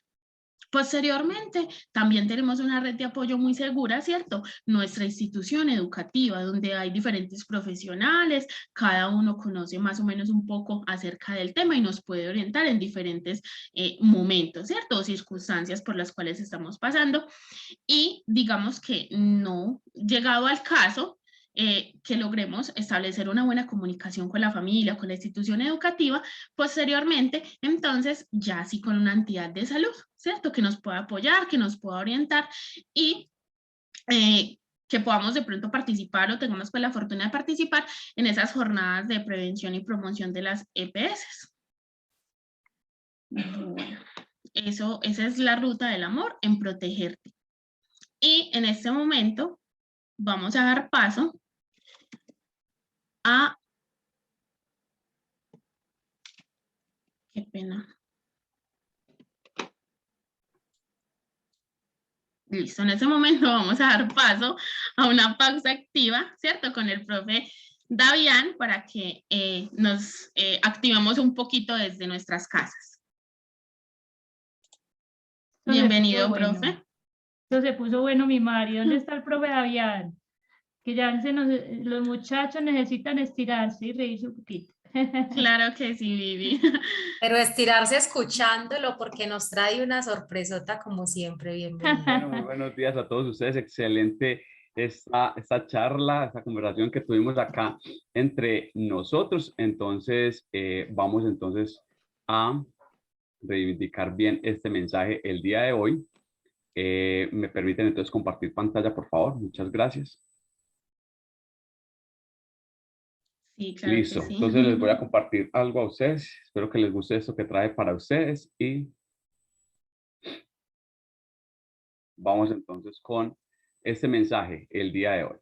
Posteriormente, también tenemos una red de apoyo muy segura, ¿cierto? Nuestra institución educativa, donde hay diferentes profesionales, cada uno conoce más o menos un poco acerca del tema y nos puede orientar en diferentes momentos, ¿cierto? O circunstancias por las cuales estamos pasando. Y digamos que no, llegado al caso, que logremos establecer una buena comunicación con la familia, con la institución educativa, posteriormente, entonces, ya sí con una entidad de salud, ¿cierto? Que nos pueda apoyar, que nos pueda orientar y que podamos de pronto participar o tengamos pues la fortuna de participar en esas jornadas de prevención y promoción de las EPS. Bueno, esa es la ruta del amor en protegerte. Y en este momento vamos a dar paso a... Qué pena. Listo, en ese momento vamos a dar paso a una pausa activa, ¿cierto? Con el profe Davián para que nos activemos un poquito desde nuestras casas. Bienvenido, profe. Esto se puso bueno, mi Mari. ¿Dónde está el profe Davián? Que ya los muchachos necesitan estirarse y reírse un poquito. Claro que sí, Vivi. Pero estirarse escuchándolo porque nos trae una sorpresota como siempre. Bienvenido. Bueno, muy buenos días a todos ustedes. Excelente esta charla, esta conversación que tuvimos acá entre nosotros. Entonces, vamos entonces a reivindicar bien este mensaje el día de hoy. ¿Me permiten entonces compartir pantalla, por favor? Muchas gracias. Sí, claro Listo. que sí. Entonces les voy a compartir algo a ustedes. Espero que les guste esto que trae para ustedes y vamos entonces con este mensaje el día de hoy.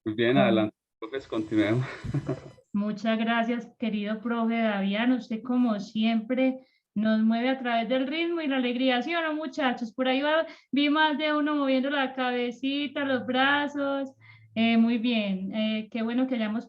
Muy bien, adelante. Pues continuemos. Muchas gracias, querido profe Davián. Usted, como siempre, nos mueve a través del ritmo y la alegría. ¿Sí o no, muchachos? Por ahí vi más de uno moviendo la cabecita, los brazos. Muy bien. Qué bueno que hayamos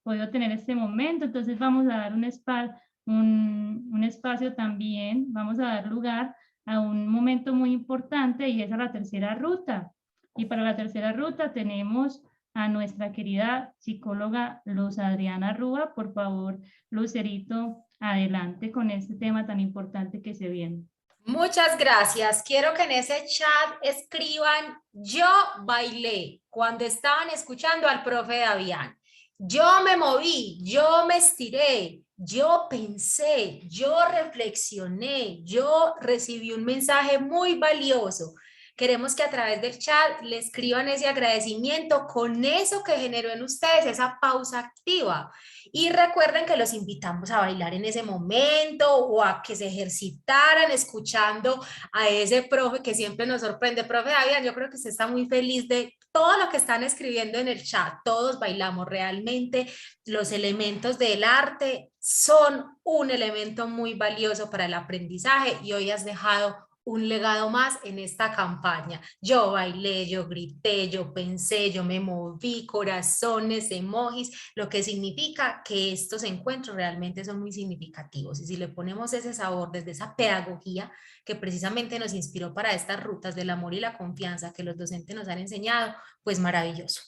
podido tener este momento. Entonces, vamos a dar un espacio también. Vamos a dar lugar a un momento muy importante y es a la tercera ruta. Y para la tercera ruta tenemos a nuestra querida psicóloga Luz Adriana Rúa. Por favor, Lucerito, adelante con este tema tan importante que se viene. Muchas gracias. Quiero que en ese chat escriban yo bailé cuando estaban escuchando al profe Davián. Yo me moví, yo me estiré, yo pensé, yo reflexioné, yo recibí un mensaje muy valioso. Queremos que a través del chat le escriban ese agradecimiento con eso que generó en ustedes, esa pausa activa. Y recuerden que los invitamos a bailar en ese momento o a que se ejercitaran escuchando a ese profe que siempre nos sorprende. Profe Davián, yo creo que usted está muy feliz de todo lo que están escribiendo en el chat. Todos bailamos realmente. Los elementos del arte son un elemento muy valioso para el aprendizaje y hoy has dejado un legado más en esta campaña. Yo bailé, yo grité, yo pensé, yo me moví, corazones, emojis, lo que significa que estos encuentros realmente son muy significativos. Y si le ponemos ese sabor desde esa pedagogía que precisamente nos inspiró para estas rutas del amor y la confianza que los docentes nos han enseñado, pues maravilloso.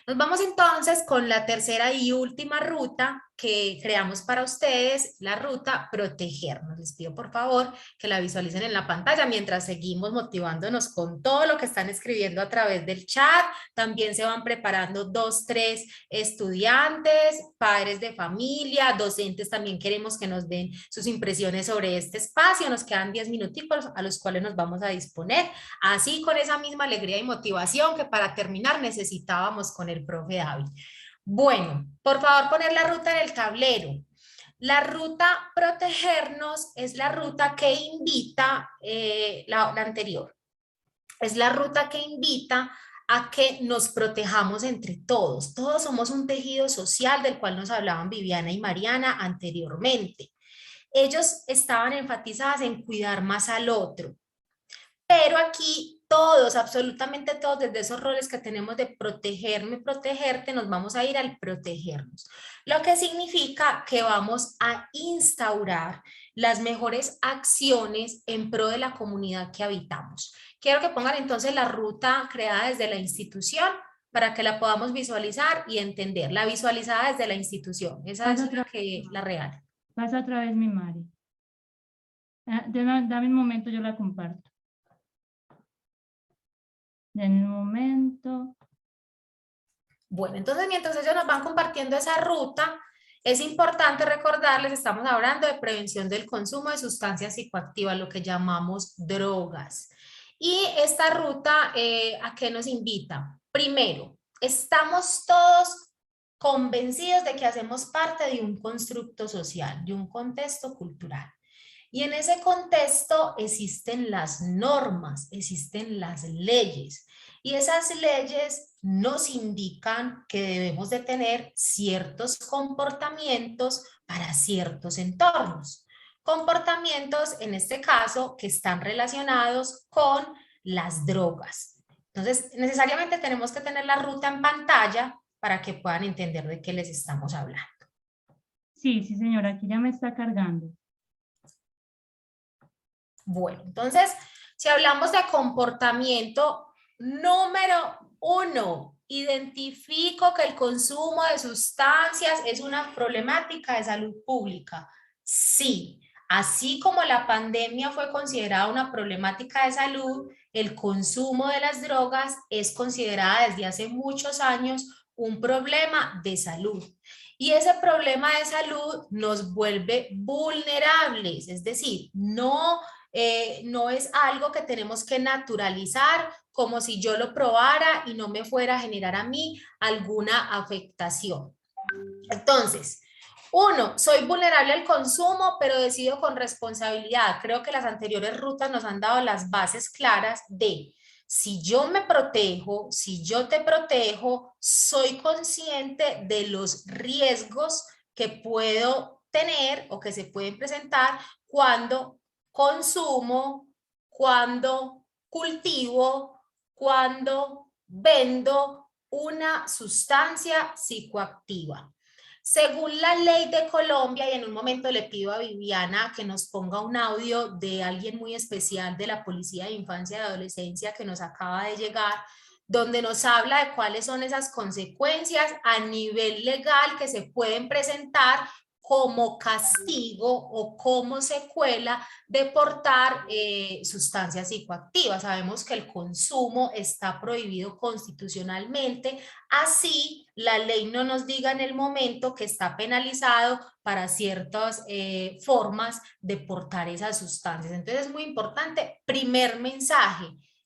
Nos vamos entonces con la tercera y última ruta que creamos para ustedes, la ruta protegernos. Les pido por favor que la visualicen en la pantalla mientras seguimos motivándonos con todo lo que están escribiendo a través del chat. También se van preparando 2, 3 estudiantes, padres de familia, docentes también queremos que nos den sus impresiones sobre este espacio. Nos quedan 10 minuticos a los cuales nos vamos a disponer. Así con esa misma alegría y motivación que para terminar necesitábamos con el profe David. Bueno, por favor poner la ruta en el tablero. La ruta protegernos es la ruta que invita, la anterior, es la ruta que invita a que nos protejamos entre todos. Todos somos un tejido social del cual nos hablaban Viviana y Mariana anteriormente. Ellos estaban enfatizadas en cuidar más al otro. Pero aquí todos, absolutamente todos, desde esos roles que tenemos de protegerme, protegerte, nos vamos a ir al protegernos. Lo que significa que vamos a instaurar las mejores acciones en pro de la comunidad que habitamos. Quiero que pongan entonces la ruta creada desde la institución para que la podamos visualizar y entender. La visualizada desde la institución, esa es la real. Pasa otra vez mi Mari. Dame un momento, yo la comparto. En un momento. Bueno, entonces mientras ellos nos van compartiendo esa ruta, es importante recordarles, estamos hablando de prevención del consumo de sustancias psicoactivas, lo que llamamos drogas. Y esta ruta, ¿a qué nos invita? Primero, estamos todos convencidos de que hacemos parte de un constructo social, de un contexto cultural. Y en ese contexto existen las normas, existen las leyes. Y esas leyes nos indican que debemos de tener ciertos comportamientos para ciertos entornos. Comportamientos, en este caso, que están relacionados con las drogas. Entonces, necesariamente tenemos que tener la ruta en pantalla para que puedan entender de qué les estamos hablando. Sí, señora, aquí ya me está cargando. Bueno, entonces, si hablamos de comportamiento, número 1, identifico que el consumo de sustancias es una problemática de salud pública. Sí, así como la pandemia fue considerada una problemática de salud, el consumo de las drogas es considerada desde hace muchos años un problema de salud. Y ese problema de salud nos vuelve vulnerables, es decir, no es algo que tenemos que naturalizar como si yo lo probara y no me fuera a generar a mí alguna afectación. Entonces, 1, soy vulnerable al consumo, pero decido con responsabilidad. Creo que las anteriores rutas nos han dado las bases claras de si yo me protejo, si yo te protejo, soy consciente de los riesgos que puedo tener o que se pueden presentar cuando consumo, cuando cultivo, cuando vendo una sustancia psicoactiva. Según la ley de Colombia, y en un momento le pido a Viviana que nos ponga un audio de alguien muy especial de la Policía de Infancia y Adolescencia que nos acaba de llegar, donde nos habla de cuáles son esas consecuencias a nivel legal que se pueden presentar como castigo o como secuela de portar sustancias psicoactivas. Sabemos que el consumo está prohibido constitucionalmente, así la ley no nos diga en el momento que está penalizado para ciertas formas de portar esas sustancias. Entonces es muy importante, primer mensaje,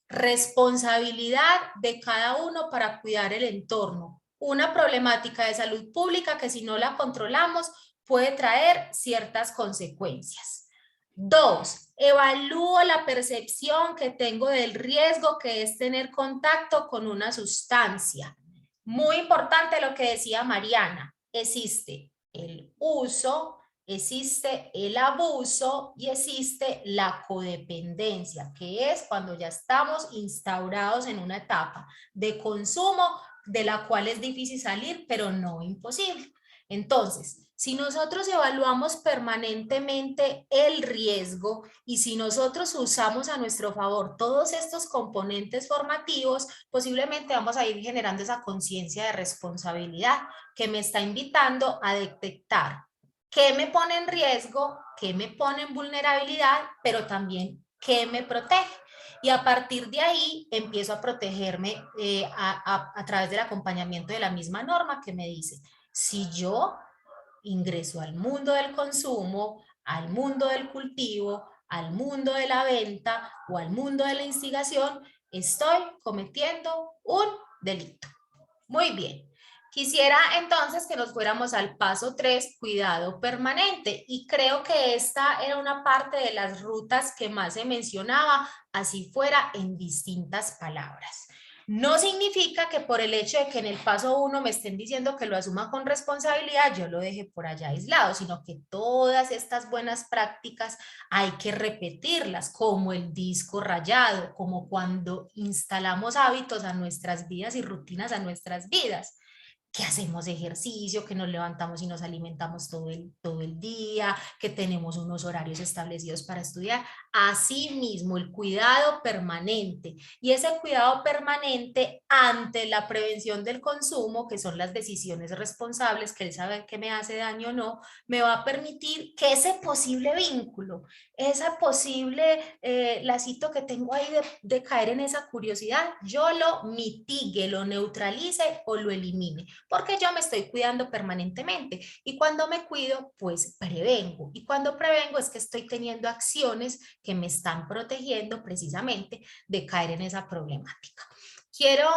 responsabilidad de cada uno para cuidar el entorno. Una problemática de salud pública que si no la controlamos puede traer ciertas consecuencias. 2, evalúo la percepción que tengo del riesgo que es tener contacto con una sustancia. Muy importante lo que decía Mariana, existe el uso, existe el abuso y existe la codependencia, que es cuando ya estamos instaurados en una etapa de consumo de la cual es difícil salir, pero no imposible. Entonces, si nosotros evaluamos permanentemente el riesgo y si nosotros usamos a nuestro favor todos estos componentes formativos, posiblemente vamos a ir generando esa conciencia de responsabilidad que me está invitando a detectar qué me pone en riesgo, qué me pone en vulnerabilidad, pero también qué me protege. Y a partir de ahí empiezo a protegerme a través del acompañamiento de la misma norma que me dice, si yo ingreso al mundo del consumo, al mundo del cultivo, al mundo de la venta o al mundo de la instigación, estoy cometiendo un delito. Muy bien. Quisiera entonces que nos fuéramos al paso 3, cuidado permanente. Y creo que esta era una parte de las rutas que más se mencionaba, así fuera en distintas palabras. No significa que por el hecho de que en el paso 1 me estén diciendo que lo asuma con responsabilidad, yo lo deje por allá aislado, sino que todas estas buenas prácticas hay que repetirlas, como el disco rayado, como cuando instalamos hábitos a nuestras vidas y rutinas a nuestras vidas. Que hacemos ejercicio, que nos levantamos y nos alimentamos todo el día, que tenemos unos horarios establecidos para estudiar. Asimismo, el cuidado permanente. Y ese cuidado permanente ante la prevención del consumo, que son las decisiones responsables, que él sabe que me hace daño o no, me va a permitir que ese posible vínculo, esa posible lacito que tengo ahí de caer en esa curiosidad, yo lo mitigue, lo neutralice o lo elimine, porque yo me estoy cuidando permanentemente y cuando me cuido, pues prevengo, y cuando prevengo es que estoy teniendo acciones que me están protegiendo precisamente de caer en esa problemática. Quiero,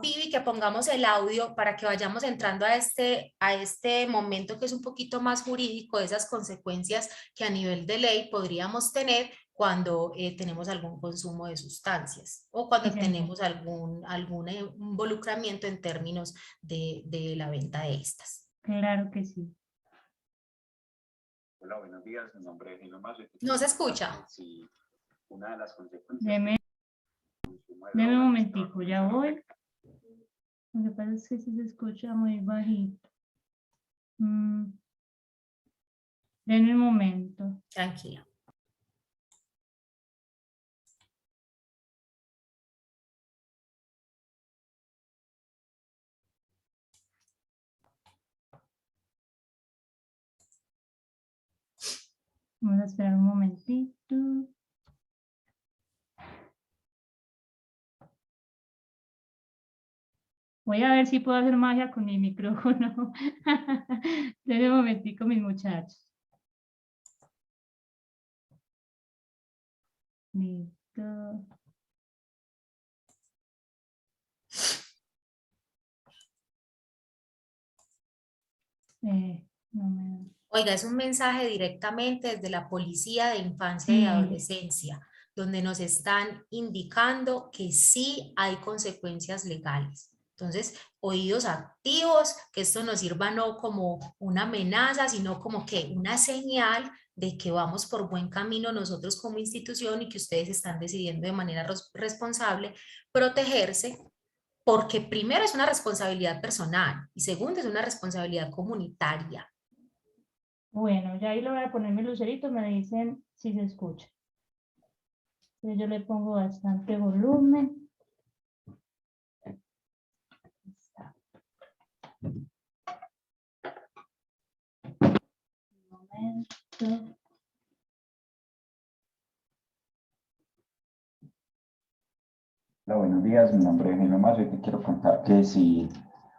Vivi, que pongamos el audio para que vayamos entrando a este momento que es un poquito más jurídico, de esas consecuencias que a nivel de ley podríamos tener cuando tenemos algún consumo de sustancias o cuando tenemos algún involucramiento en términos de la venta de estas. Claro que sí. Hola, buenos días. Mi nombre es Gino Mazo. No se escucha. Sí, una de las consecuencias. Deme un momentico, ya voy. Lo que pasa es que sí se escucha muy bajito. Denme un momento. Tranquila. Vamos a esperar un momentito. Voy a ver si puedo hacer magia con mi micrófono. Denme un momentico, mis muchachos. Listo. No me... Oiga, es un mensaje directamente desde la Policía de Infancia y Adolescencia, donde nos están indicando que sí hay consecuencias legales. Entonces, oídos activos, que esto nos sirva no como una amenaza, sino como que una señal de que vamos por buen camino nosotros como institución y que ustedes están decidiendo de manera responsable protegerse, porque primero es una responsabilidad personal y segundo es una responsabilidad comunitaria. Bueno, ya ahí le voy a poner mi lucerito, me dicen si se escucha. Entonces yo le pongo bastante volumen. Un momento. Hola, buenos días. Mi nombre es Gino Mazo y te quiero contar que si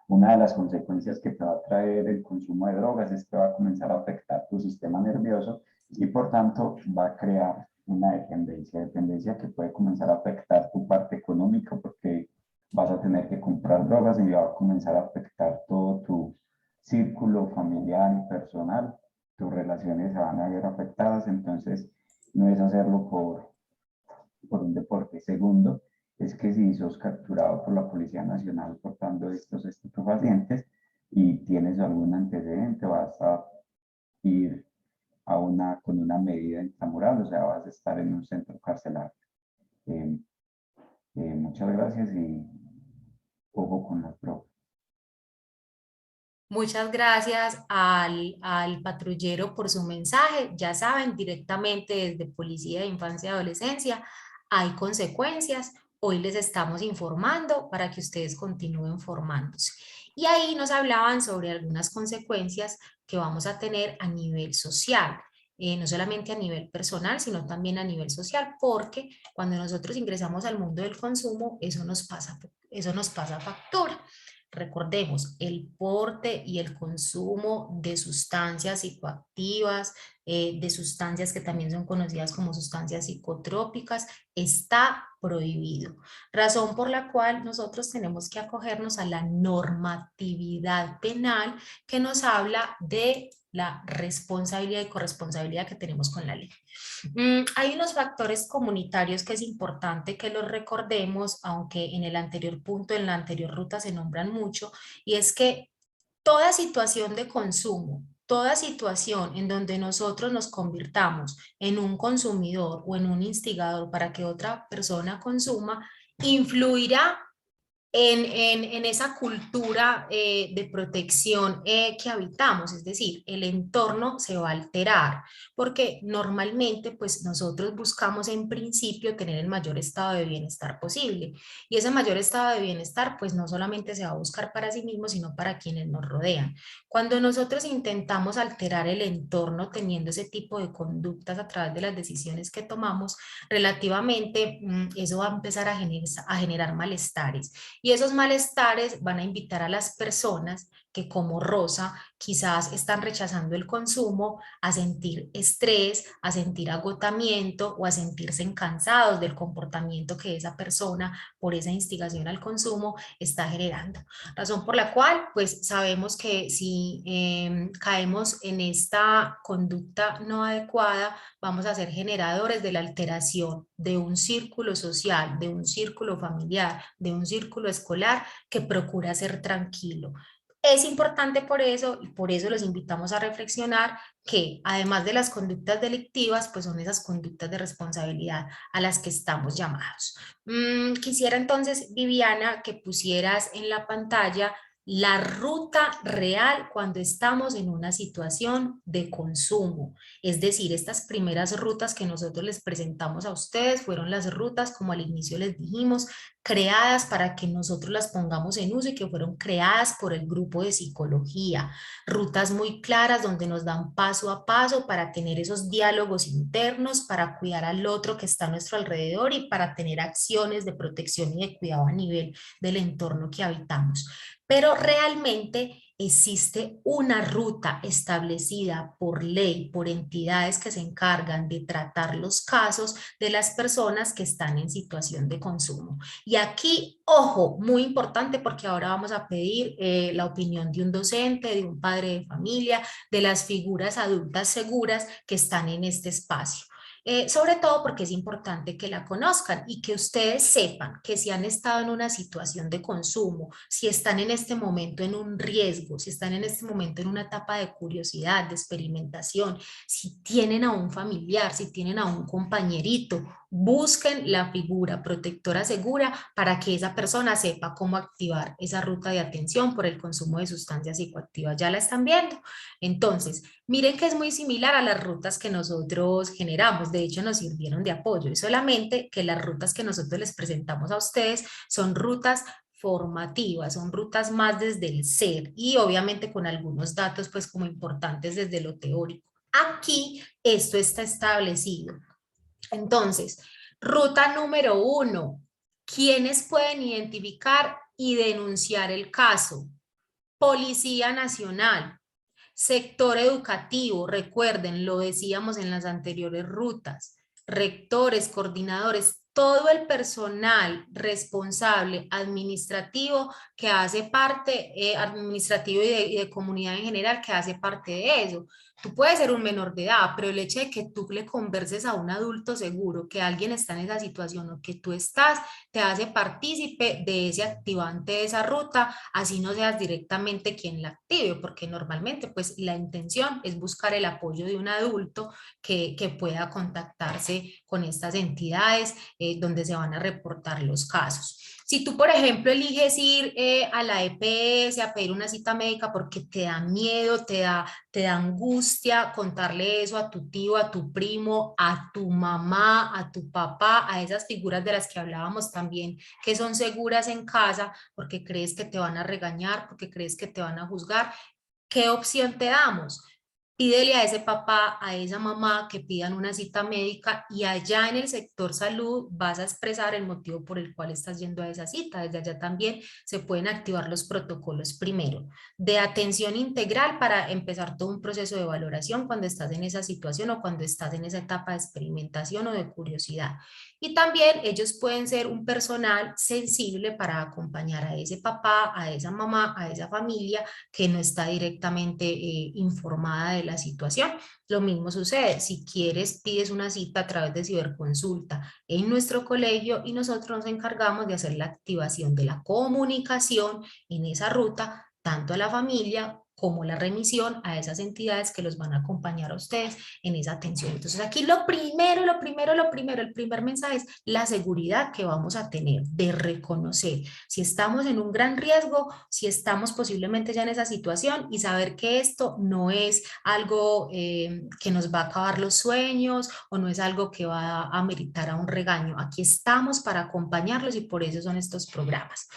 una de las consecuencias que te va a traer el consumo de drogas es que va a comenzar a afectar tu sistema nervioso y por tanto va a crear una dependencia que puede comenzar a afectar tu parte económica porque vas a tener que comprar drogas y va a comenzar a afectar todo tu círculo familiar y personal. Tus relaciones se van a ver afectadas, entonces no es hacerlo por un deporte. Segundo, es que si sos capturado por la Policía Nacional portando estos estupefacientes y tienes algún antecedente, vas a ir con una medida intramural, o sea, vas a estar en un centro carcelario. Muchas gracias y ojo con las drogas. Muchas gracias al patrullero por su mensaje. Ya saben, directamente desde Policía de Infancia y Adolescencia hay consecuencias. Hoy les estamos informando para que ustedes continúen formándose. Y ahí nos hablaban sobre algunas consecuencias que vamos a tener a nivel social. No solamente a nivel personal, sino también a nivel social, porque cuando nosotros ingresamos al mundo del consumo, eso nos pasa factura. Recordemos, el porte y el consumo de sustancias psicoactivas, de sustancias que también son conocidas como sustancias psicotrópicas, está prohibido. Razón por la cual nosotros tenemos que acogernos a la normatividad penal que nos habla de la responsabilidad y corresponsabilidad que tenemos con la ley. Hay unos factores comunitarios que es importante que los recordemos, aunque en el anterior punto, en la anterior ruta se nombran mucho, y es que toda situación de consumo, toda situación en donde nosotros nos convirtamos en un consumidor o en un instigador para que otra persona consuma, influirá en esa cultura de protección que habitamos, es decir, el entorno se va a alterar, porque normalmente pues nosotros buscamos en principio tener el mayor estado de bienestar posible, y ese mayor estado de bienestar pues no solamente se va a buscar para sí mismo, sino para quienes nos rodean. Cuando nosotros intentamos alterar el entorno teniendo ese tipo de conductas a través de las decisiones que tomamos, relativamente eso va a empezar a generar malestares. Y esos malestares van a invitar a las personas que, como Rosa, quizás están rechazando el consumo, a sentir estrés, a sentir agotamiento o a sentirse cansados del comportamiento que esa persona, por esa instigación al consumo, está generando. Razón por la cual, pues sabemos que si caemos en esta conducta no adecuada, vamos a ser generadores de la alteración de un círculo social, de un círculo familiar, de un círculo escolar que procura ser tranquilo. Es importante por eso, y por eso los invitamos a reflexionar que además de las conductas delictivas, pues son esas conductas de responsabilidad a las que estamos llamados. Quisiera entonces, Viviana, que pusieras en la pantalla la ruta real cuando estamos en una situación de consumo. Es decir, estas primeras rutas que nosotros les presentamos a ustedes fueron las rutas, como al inicio les dijimos, creadas para que nosotros las pongamos en uso y que fueron creadas por el grupo de psicología. Rutas muy claras donde nos dan paso a paso para tener esos diálogos internos, para cuidar al otro que está a nuestro alrededor y para tener acciones de protección y de cuidado a nivel del entorno que habitamos. Pero realmente existe una ruta establecida por ley, por entidades que se encargan de tratar los casos de las personas que están en situación de consumo. Y aquí, ojo, muy importante, porque ahora vamos a pedir la opinión de un docente, de un padre de familia, de las figuras adultas seguras que están en este espacio. Sobre todo porque es importante que la conozcan y que ustedes sepan que si han estado en una situación de consumo, si están en este momento en un riesgo, si están en este momento en una etapa de curiosidad, de experimentación, si tienen a un familiar, si tienen a un compañerito, busquen la figura protectora segura para que esa persona sepa cómo activar esa ruta de atención por el consumo de sustancias psicoactivas. ¿Ya la están viendo? Entonces, miren que es muy similar a las rutas que nosotros generamos. De hecho, nos sirvieron de apoyo. Y solamente que las rutas que nosotros les presentamos a ustedes son rutas formativas, son rutas más desde el ser y obviamente con algunos datos pues como importantes desde lo teórico. Aquí esto está establecido. Entonces, ruta número 1, ¿quiénes pueden identificar y denunciar el caso? Policía Nacional, sector educativo, recuerden, lo decíamos en las anteriores rutas, rectores, coordinadores, todo el personal responsable administrativo que hace parte, administrativo y de comunidad en general que hace parte de eso. Tú puedes ser un menor de edad, pero el hecho de que tú le converses a un adulto seguro que alguien está en esa situación o que tú estás, te hace partícipe de ese activante de esa ruta, así no seas directamente quien la active, porque normalmente pues la intención es buscar el apoyo de un adulto que pueda contactarse con estas entidades donde se van a reportar los casos. Si tú, por ejemplo, eliges ir a la EPS a pedir una cita médica porque te da miedo, te da angustia contarle eso a tu tío, a tu primo, a tu mamá, a tu papá, a esas figuras de las que hablábamos también, que son seguras en casa porque crees que te van a regañar, porque crees que te van a juzgar, ¿qué opción te damos? Pídele a ese papá, a esa mamá que pidan una cita médica y allá en el sector salud vas a expresar el motivo por el cual estás yendo a esa cita. Desde allá también se pueden activar los protocolos primero de atención integral para empezar todo un proceso de valoración cuando estás en esa situación o cuando estás en esa etapa de experimentación o de curiosidad. Y también ellos pueden ser un personal sensible para acompañar a ese papá, a esa mamá, a esa familia que no está directamente informada de la situación. Lo mismo sucede, si quieres pides una cita a través de ciberconsulta en nuestro colegio y nosotros nos encargamos de hacer la activación de la comunicación en esa ruta, tanto a la familia como la remisión a esas entidades que los van a acompañar a ustedes en esa atención. Entonces aquí el primer mensaje es la seguridad que vamos a tener de reconocer si estamos en un gran riesgo, si estamos posiblemente ya en esa situación y saber que esto no es algo que nos va a acabar los sueños o no es algo que va a meritar a un regaño. Aquí estamos para acompañarlos y por eso son estos programas.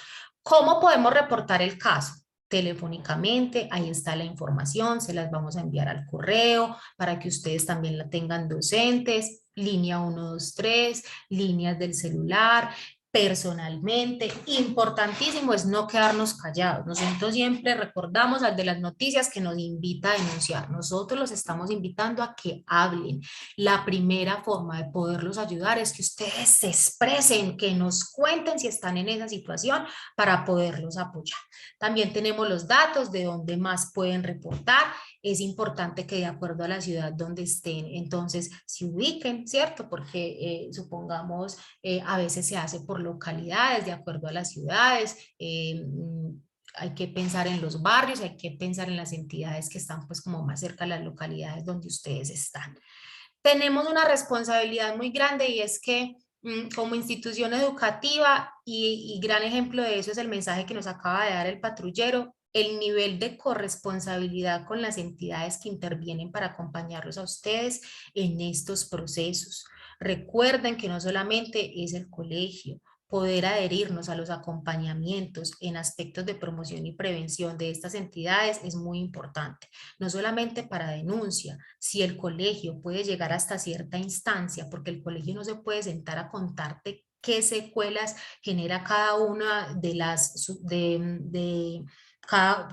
¿Cómo podemos reportar el caso? Telefónicamente, ahí está la información, se las vamos a enviar al correo para que ustedes también la tengan docentes, línea 123, líneas del celular, personalmente. Importantísimo es no quedarnos callados. Nosotros siempre recordamos al de las noticias que nos invita a denunciar. Nosotros los estamos invitando a que hablen. La primera forma de poderlos ayudar es que ustedes se expresen, que nos cuenten si están en esa situación para poderlos apoyar. También tenemos los datos de dónde más pueden reportar. Es importante que de acuerdo a la ciudad donde estén, entonces se ubiquen, ¿cierto? Porque supongamos a veces se hace por localidades, de acuerdo a las ciudades, hay que pensar en los barrios, hay que pensar en las entidades que están pues como más cerca de las localidades donde ustedes están. Tenemos una responsabilidad muy grande y es que como institución educativa, y gran ejemplo de eso es el mensaje que nos acaba de dar el patrullero, el nivel de corresponsabilidad con las entidades que intervienen para acompañarlos a ustedes en estos procesos. Recuerden que no solamente es el colegio, poder adherirnos a los acompañamientos en aspectos de promoción y prevención de estas entidades es muy importante, no solamente para denuncia, si el colegio puede llegar hasta cierta instancia, porque el colegio no se puede sentar a contarte qué secuelas genera cada una de las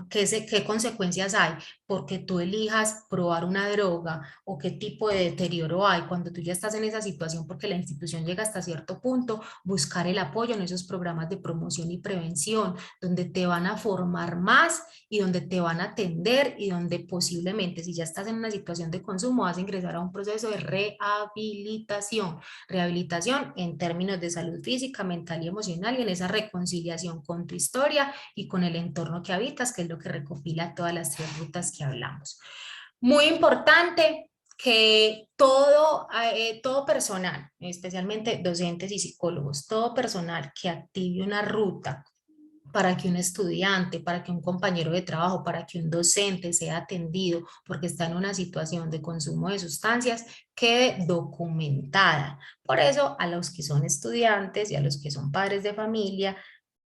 qué consecuencias hay porque tú elijas probar una droga o qué tipo de deterioro hay cuando tú ya estás en esa situación porque la institución llega hasta cierto punto, buscar el apoyo en esos programas de promoción y prevención donde te van a formar más y donde te van a atender y donde posiblemente si ya estás en una situación de consumo vas a ingresar a un proceso de rehabilitación en términos de salud física, mental y emocional y en esa reconciliación con tu historia y con el entorno que habitas, que es lo que recopila todas las 3 rutas que hablamos. Muy importante que todo personal, especialmente docentes y psicólogos, todo personal que active una ruta para que un estudiante, para que un compañero de trabajo, para que un docente sea atendido porque está en una situación de consumo de sustancias, quede documentada. Por eso a los que son estudiantes y a los que son padres de familia,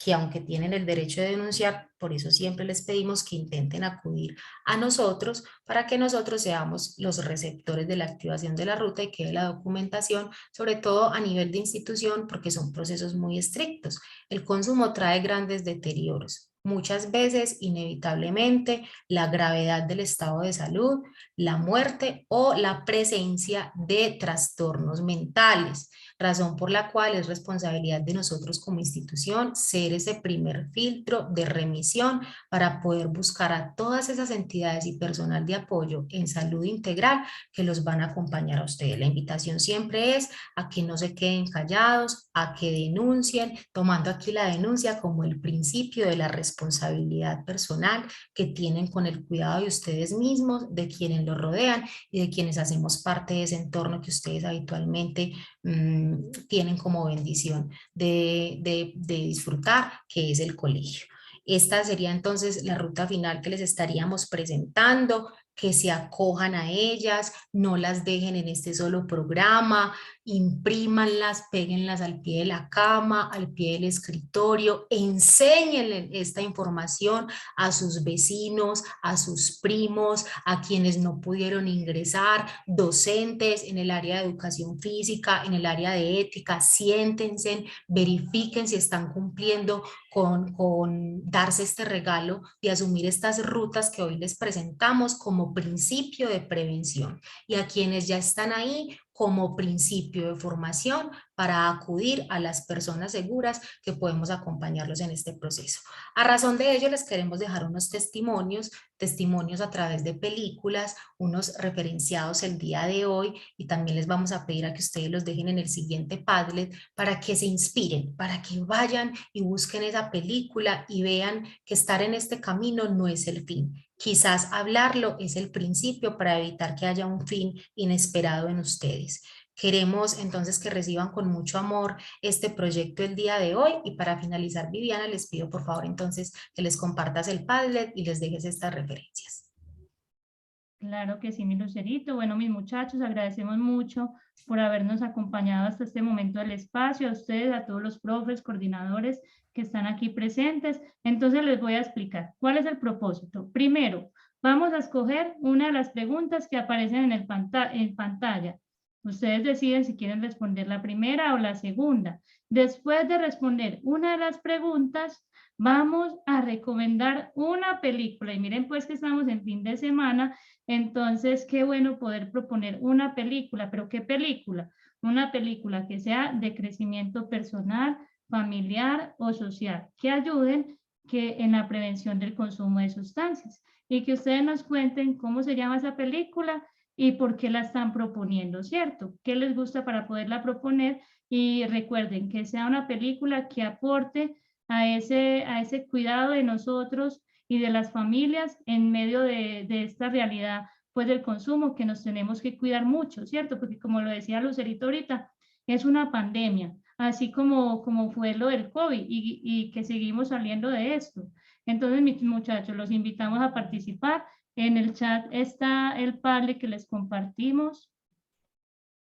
que aunque tienen el derecho de denunciar, por eso siempre les pedimos que intenten acudir a nosotros para que nosotros seamos los receptores de la activación de la ruta y quede la documentación, sobre todo a nivel de institución, porque son procesos muy estrictos. El consumo trae grandes deterioros. Muchas veces, inevitablemente, la gravedad del estado de salud, la muerte o la presencia de trastornos mentales. razón por la cual es responsabilidad de nosotros como institución ser ese primer filtro de remisión para poder buscar a todas esas entidades y personal de apoyo en salud integral que los van a acompañar a ustedes. La invitación siempre es a que no se queden callados, a que denuncien, tomando aquí la denuncia como el principio de la responsabilidad personal que tienen con el cuidado de ustedes mismos, de quienes los rodean y de quienes hacemos parte de ese entorno que ustedes habitualmente tienen como bendición de disfrutar, que es el colegio. Esta sería entonces la ruta final que les estaríamos presentando, que se acojan a ellas, no las dejen en este solo programa, imprímanlas, péguenlas al pie de la cama, al pie del escritorio, enséñenle esta información a sus vecinos, a sus primos, a quienes no pudieron ingresar, docentes en el área de educación física, en el área de ética, siéntense, verifiquen si están cumpliendo con darse este regalo y asumir estas rutas que hoy les presentamos como principio de prevención, y a quienes ya están ahí como principio de formación para acudir a las personas seguras que podemos acompañarlos en este proceso. A razón de ello les queremos dejar unos testimonios a través de películas, unos referenciados el día de hoy, y también les vamos a pedir a que ustedes los dejen en el siguiente Padlet para que se inspiren, para que vayan y busquen esa película y vean que estar en este camino no es el fin. Quizás hablarlo es el principio para evitar que haya un fin inesperado en ustedes. Queremos entonces que reciban con mucho amor este proyecto el día de hoy, y para finalizar, Viviana, les pido por favor entonces que les compartas el Padlet y les dejes estas referencias. Claro que sí, mi Lucerito. Bueno, mis muchachos, agradecemos mucho por habernos acompañado hasta este momento del espacio, a ustedes, a todos los profes, coordinadores que están aquí presentes. Entonces les voy a explicar cuál es el propósito. Primero, vamos a escoger una de las preguntas que aparecen en pantalla. Ustedes deciden si quieren responder la primera o la segunda. Después de responder una de las preguntas, vamos a recomendar una película. Y miren pues que estamos en fin de semana, entonces qué bueno poder proponer una película. ¿Pero qué película? Una película que sea de crecimiento personal, familiar o social, que ayuden en la prevención del consumo de sustancias. Y que ustedes nos cuenten cómo se llama esa película y por qué la están proponiendo, ¿cierto? ¿Qué les gusta para poderla proponer? Y recuerden que sea una película que aporte a ese cuidado de nosotros y de las familias en medio de esta realidad, pues del consumo, que nos tenemos que cuidar mucho, ¿cierto? Porque como lo decía Lucerito ahorita, es una pandemia, así como fue lo del COVID y que seguimos saliendo de esto. Entonces, mis muchachos, los invitamos a participar. En el chat está el Padlet que les compartimos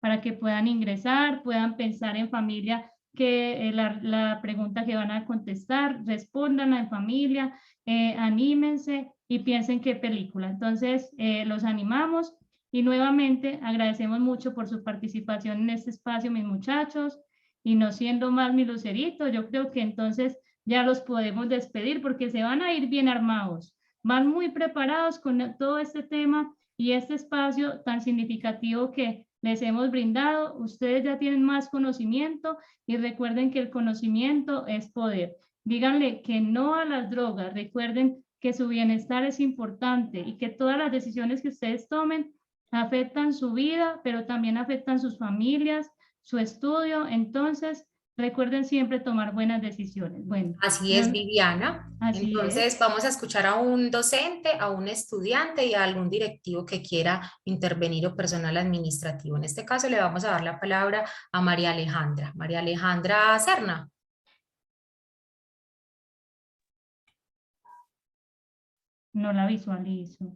para que puedan ingresar, puedan pensar en familia que la pregunta que van a contestar, respóndanla en familia, anímense y piensen qué película. Entonces, los animamos y nuevamente agradecemos mucho por su participación en este espacio, mis muchachos, y no siendo más mi Lucerito, yo creo que entonces ya los podemos despedir porque se van a ir bien armados, van muy preparados con todo este tema y este espacio tan significativo que les hemos brindado. Ustedes ya tienen más conocimiento y recuerden que el conocimiento es poder. Díganle que no a las drogas, recuerden que su bienestar es importante y que todas las decisiones que ustedes tomen afectan su vida, pero también afectan sus familias, su estudio. Entonces, recuerden siempre tomar buenas decisiones. Bueno, así es, Viviana. Así Entonces vamos a escuchar a un docente, a un estudiante y a algún directivo que quiera intervenir o personal administrativo. En este caso le vamos a dar la palabra a María Alejandra. María Alejandra Serna. No la visualizo.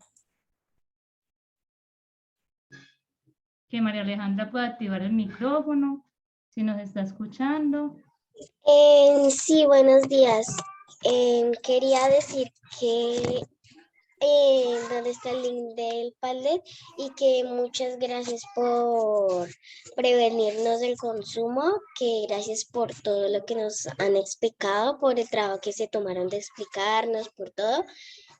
Que María Alejandra pueda activar el micrófono, si nos está escuchando. Sí, buenos días. Quería decir que dónde está el link del Padlet y que muchas gracias por prevenirnos del consumo, que gracias por todo lo que nos han explicado, por el trabajo que se tomaron de explicarnos, por todo,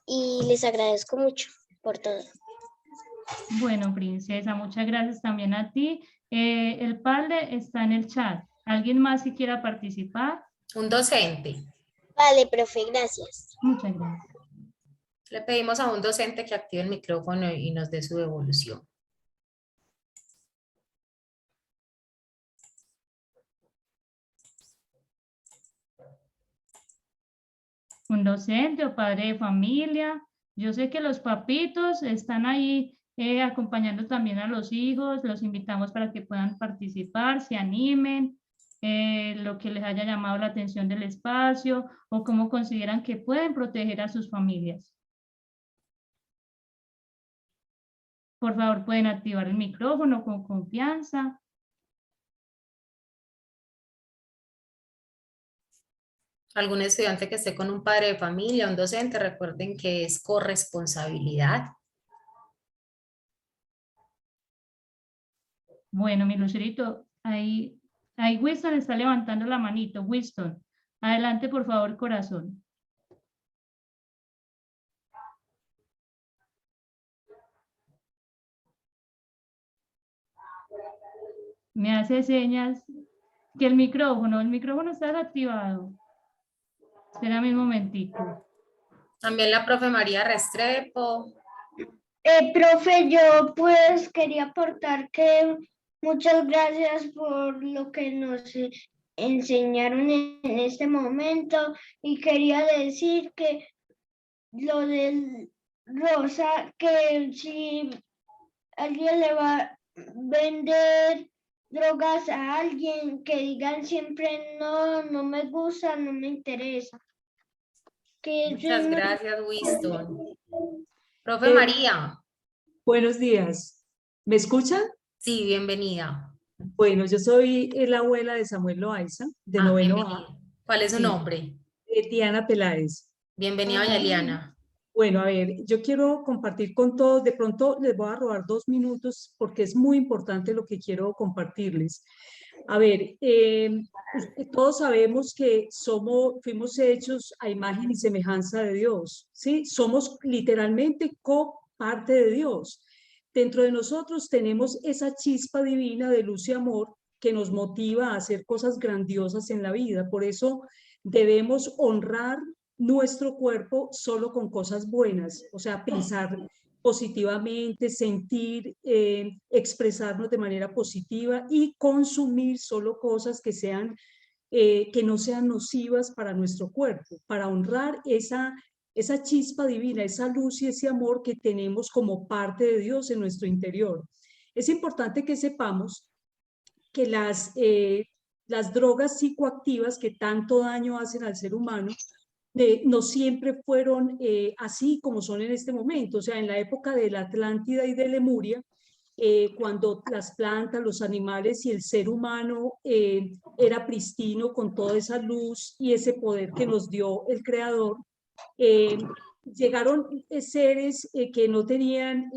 y les agradezco mucho por todo. Bueno, princesa, muchas gracias también a ti El PALDE está en el chat. ¿Alguien más que quiera participar? Un docente. Vale, profe, gracias. Muchas gracias. Le pedimos a un docente que active el micrófono y nos dé su devolución. Un docente o padre de familia. Yo sé que los papitos están ahí acompañando también a los hijos. Los invitamos para que puedan participar, se animen, lo que les haya llamado la atención del espacio o cómo consideran que pueden proteger a sus familias. Por favor, pueden activar el micrófono con confianza. Algún estudiante que esté con un padre de familia, un docente, recuerden que es corresponsabilidad. Bueno, mi Lucerito, ahí Winston está levantando la manito. Winston, adelante por favor, corazón. Me hace señas que el micrófono está desactivado. Espérame un momentico. También la profe María Restrepo. Profe, yo pues quería aportar que muchas gracias por lo que nos enseñaron en este momento y quería decir que lo del rosa, que si alguien le va a vender drogas a alguien, que digan siempre no, no me gusta, no me interesa. Muchas gracias, Winston. Profe María. Buenos días. ¿Me escuchan? Sí, bienvenida. Bueno, yo soy la abuela de Samuel Loaiza, de noveno A. ¿Cuál es su nombre? Diana Peláez. Bienvenida, doña Liana. Bueno, a ver, yo quiero compartir con todos, de pronto les voy a robar 2 minutos porque es muy importante lo que quiero compartirles. A ver, todos sabemos que fuimos hechos a imagen y semejanza de Dios, ¿sí? Somos literalmente parte de Dios. Dentro de nosotros tenemos esa chispa divina de luz y amor que nos motiva a hacer cosas grandiosas en la vida. Por eso debemos honrar nuestro cuerpo solo con cosas buenas, o sea, pensar positivamente, sentir, expresarnos de manera positiva y consumir solo cosas que no sean nocivas para nuestro cuerpo, para honrar esa chispa divina, esa luz y ese amor que tenemos como parte de Dios en nuestro interior. Es importante que sepamos que las drogas psicoactivas que tanto daño hacen al ser humano no siempre fueron así como son en este momento. O sea, en la época de la Atlántida y de Lemuria, cuando las plantas, los animales y el ser humano era pristino con toda esa luz y ese poder que nos dio el Creador, llegaron seres que no tenían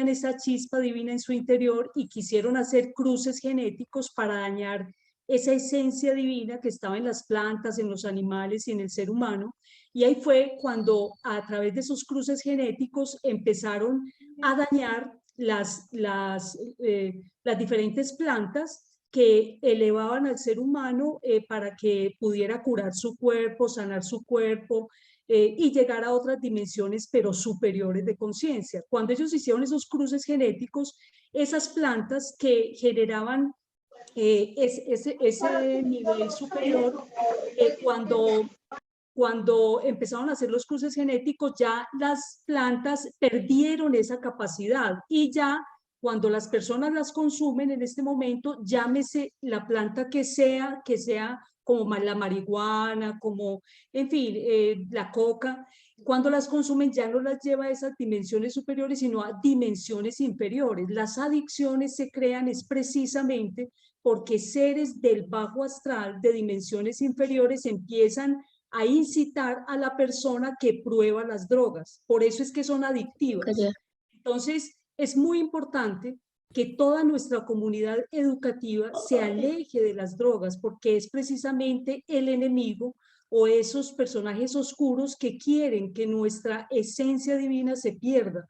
esa chispa divina en su interior y quisieron hacer cruces genéticos para dañar esa esencia divina que estaba en las plantas, en los animales y en el ser humano. Y ahí fue cuando a través de esos cruces genéticos empezaron a dañar las diferentes plantas que elevaban al ser humano para que pudiera curar su cuerpo, sanar su cuerpo y llegar a otras dimensiones pero superiores de conciencia. Cuando ellos hicieron esos cruces genéticos, esas plantas que generaban ese nivel superior, cuando empezaron a hacer los cruces genéticos, ya las plantas perdieron esa capacidad y ya cuando las personas las consumen en este momento, llámese la planta que sea como la marihuana, como, en fin, la coca, cuando las consumen ya no las lleva a esas dimensiones superiores, sino a dimensiones inferiores. Las adicciones se crean es precisamente porque seres del bajo astral de dimensiones inferiores empiezan a incitar a la persona que prueba las drogas. Por eso es que son adictivas. Entonces, es muy importante que toda nuestra comunidad educativa se aleje de las drogas, porque es precisamente el enemigo o esos personajes oscuros que quieren que nuestra esencia divina se pierda.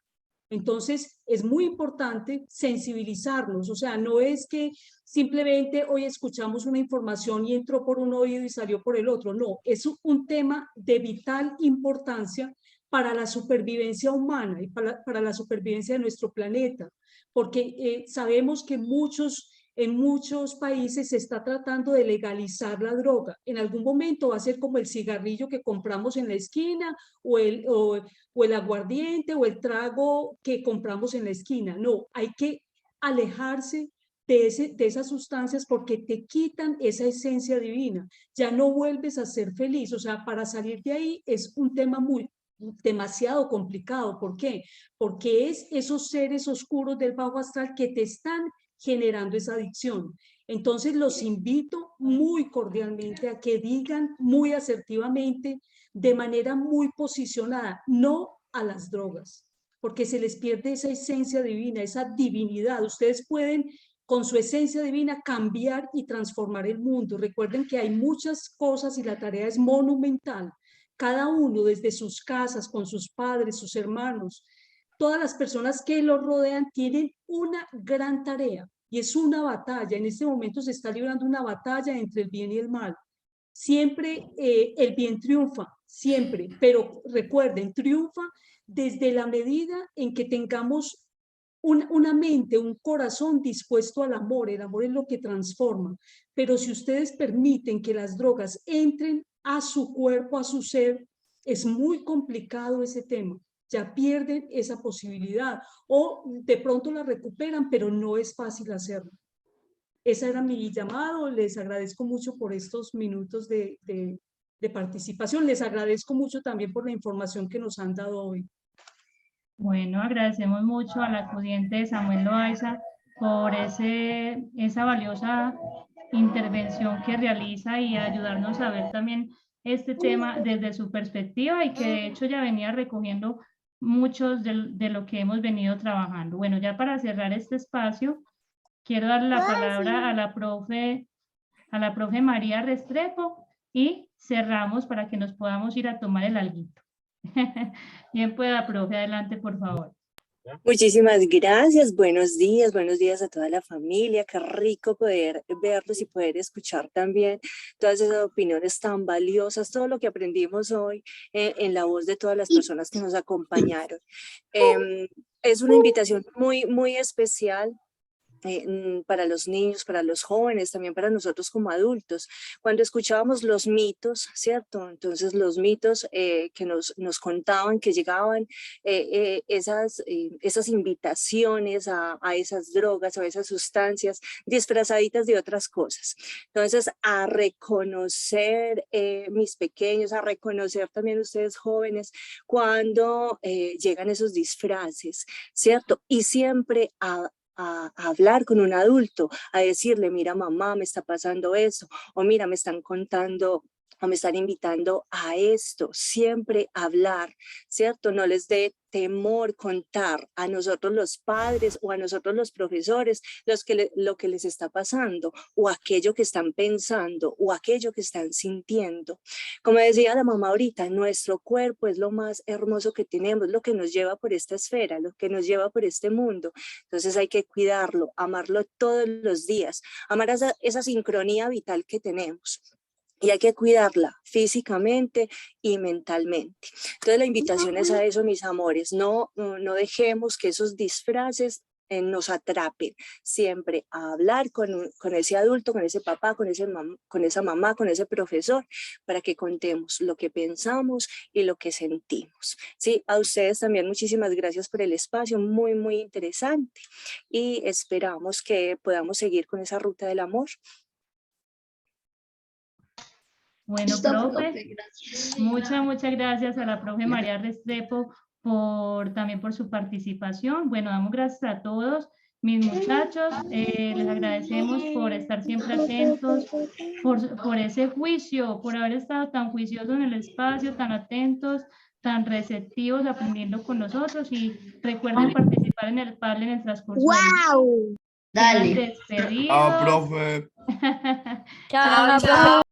Entonces, es muy importante sensibilizarnos, o sea, no es que simplemente hoy escuchamos una información y entró por un oído y salió por el otro, no, es un tema de vital importancia para la supervivencia humana y para la supervivencia de nuestro planeta, porque sabemos que en muchos países se está tratando de legalizar la droga. En algún momento va a ser como el cigarrillo que compramos en la esquina o el aguardiente o el trago que compramos en la esquina. No, hay que alejarse de esas sustancias porque te quitan esa esencia divina. Ya no vuelves a ser feliz. O sea, para salir de ahí es un tema demasiado complicado. ¿Por qué? Porque es esos seres oscuros del bajo astral que te están generando esa adicción. Entonces los invito muy cordialmente a que digan muy asertivamente, de manera muy posicionada, no a las drogas, porque se les pierde esa esencia divina, esa divinidad. Ustedes pueden, con su esencia divina, cambiar y transformar el mundo. Recuerden que hay muchas cosas y la tarea es monumental. Cada uno desde sus casas, con sus padres, sus hermanos, todas las personas que los rodean tienen una gran tarea y es una batalla. En este momento se está librando una batalla entre el bien y el mal. Siempre el bien triunfa, siempre, pero recuerden, triunfa desde la medida en que tengamos una mente, un corazón dispuesto al amor. El amor es lo que transforma, pero si ustedes permiten que las drogas entren a su cuerpo, a su ser, es muy complicado ese tema. Ya pierden esa posibilidad o de pronto la recuperan, pero no es fácil hacerlo. Ese era mi llamado. Les agradezco mucho por estos minutos de participación. Les agradezco mucho también por la información que nos han dado hoy. Bueno, agradecemos mucho al acudiente Samuel Loaiza por esa valiosa intervención que realiza y ayudarnos a ver también este tema desde su perspectiva y que de hecho ya venía recogiendo muchos de lo que hemos venido trabajando. Bueno, ya para cerrar este espacio, quiero darle la palabra a la profe María Restrepo y cerramos para que nos podamos ir a tomar el alguito. Bien, pueda, profe, adelante, por favor. Muchísimas gracias, buenos días a toda la familia, qué rico poder verlos y poder escuchar también todas esas opiniones tan valiosas, todo lo que aprendimos hoy en la voz de todas las personas que nos acompañaron. Es una invitación muy especial para los niños, para los jóvenes, también para nosotros como adultos. Cuando escuchábamos los mitos, ¿cierto? Entonces los mitos que nos contaban, que llegaban esas invitaciones a esas drogas, a esas sustancias disfrazaditas de otras cosas. Entonces a reconocer mis pequeños, a reconocer también ustedes jóvenes cuando llegan esos disfraces, ¿cierto? Y siempre a hablar con un adulto, a decirle, mira mamá, me está pasando eso, o mira, me están contando o me están invitando a esto. Siempre hablar, ¿cierto? No les dé temor contar a nosotros los padres o a nosotros los profesores lo que les está pasando o aquello que están pensando o aquello que están sintiendo. Como decía la mamá ahorita, nuestro cuerpo es lo más hermoso que tenemos, lo que nos lleva por esta esfera, lo que nos lleva por este mundo. Entonces hay que cuidarlo, amarlo todos los días, amar esa sincronía vital que tenemos. Y hay que cuidarla físicamente y mentalmente. Entonces la invitación es a eso, mis amores. No dejemos que esos disfraces nos atrapen. Siempre a hablar con ese adulto, con ese papá, con esa mamá, con ese profesor, para que contemos lo que pensamos y lo que sentimos. Sí, a ustedes también muchísimas gracias por el espacio, muy interesante. Y esperamos que podamos seguir con esa ruta del amor. Bueno, profe, muchas gracias a la profe María Restrepo también por su participación. Bueno, damos gracias a todos mis muchachos, les agradecemos por estar siempre atentos, por ese juicio, por haber estado tan juiciosos en el espacio, tan atentos, tan receptivos, aprendiendo con nosotros y recuerden participar en el panel en el transcurso. ¡Wow! Dale. Chao, profe. Chao.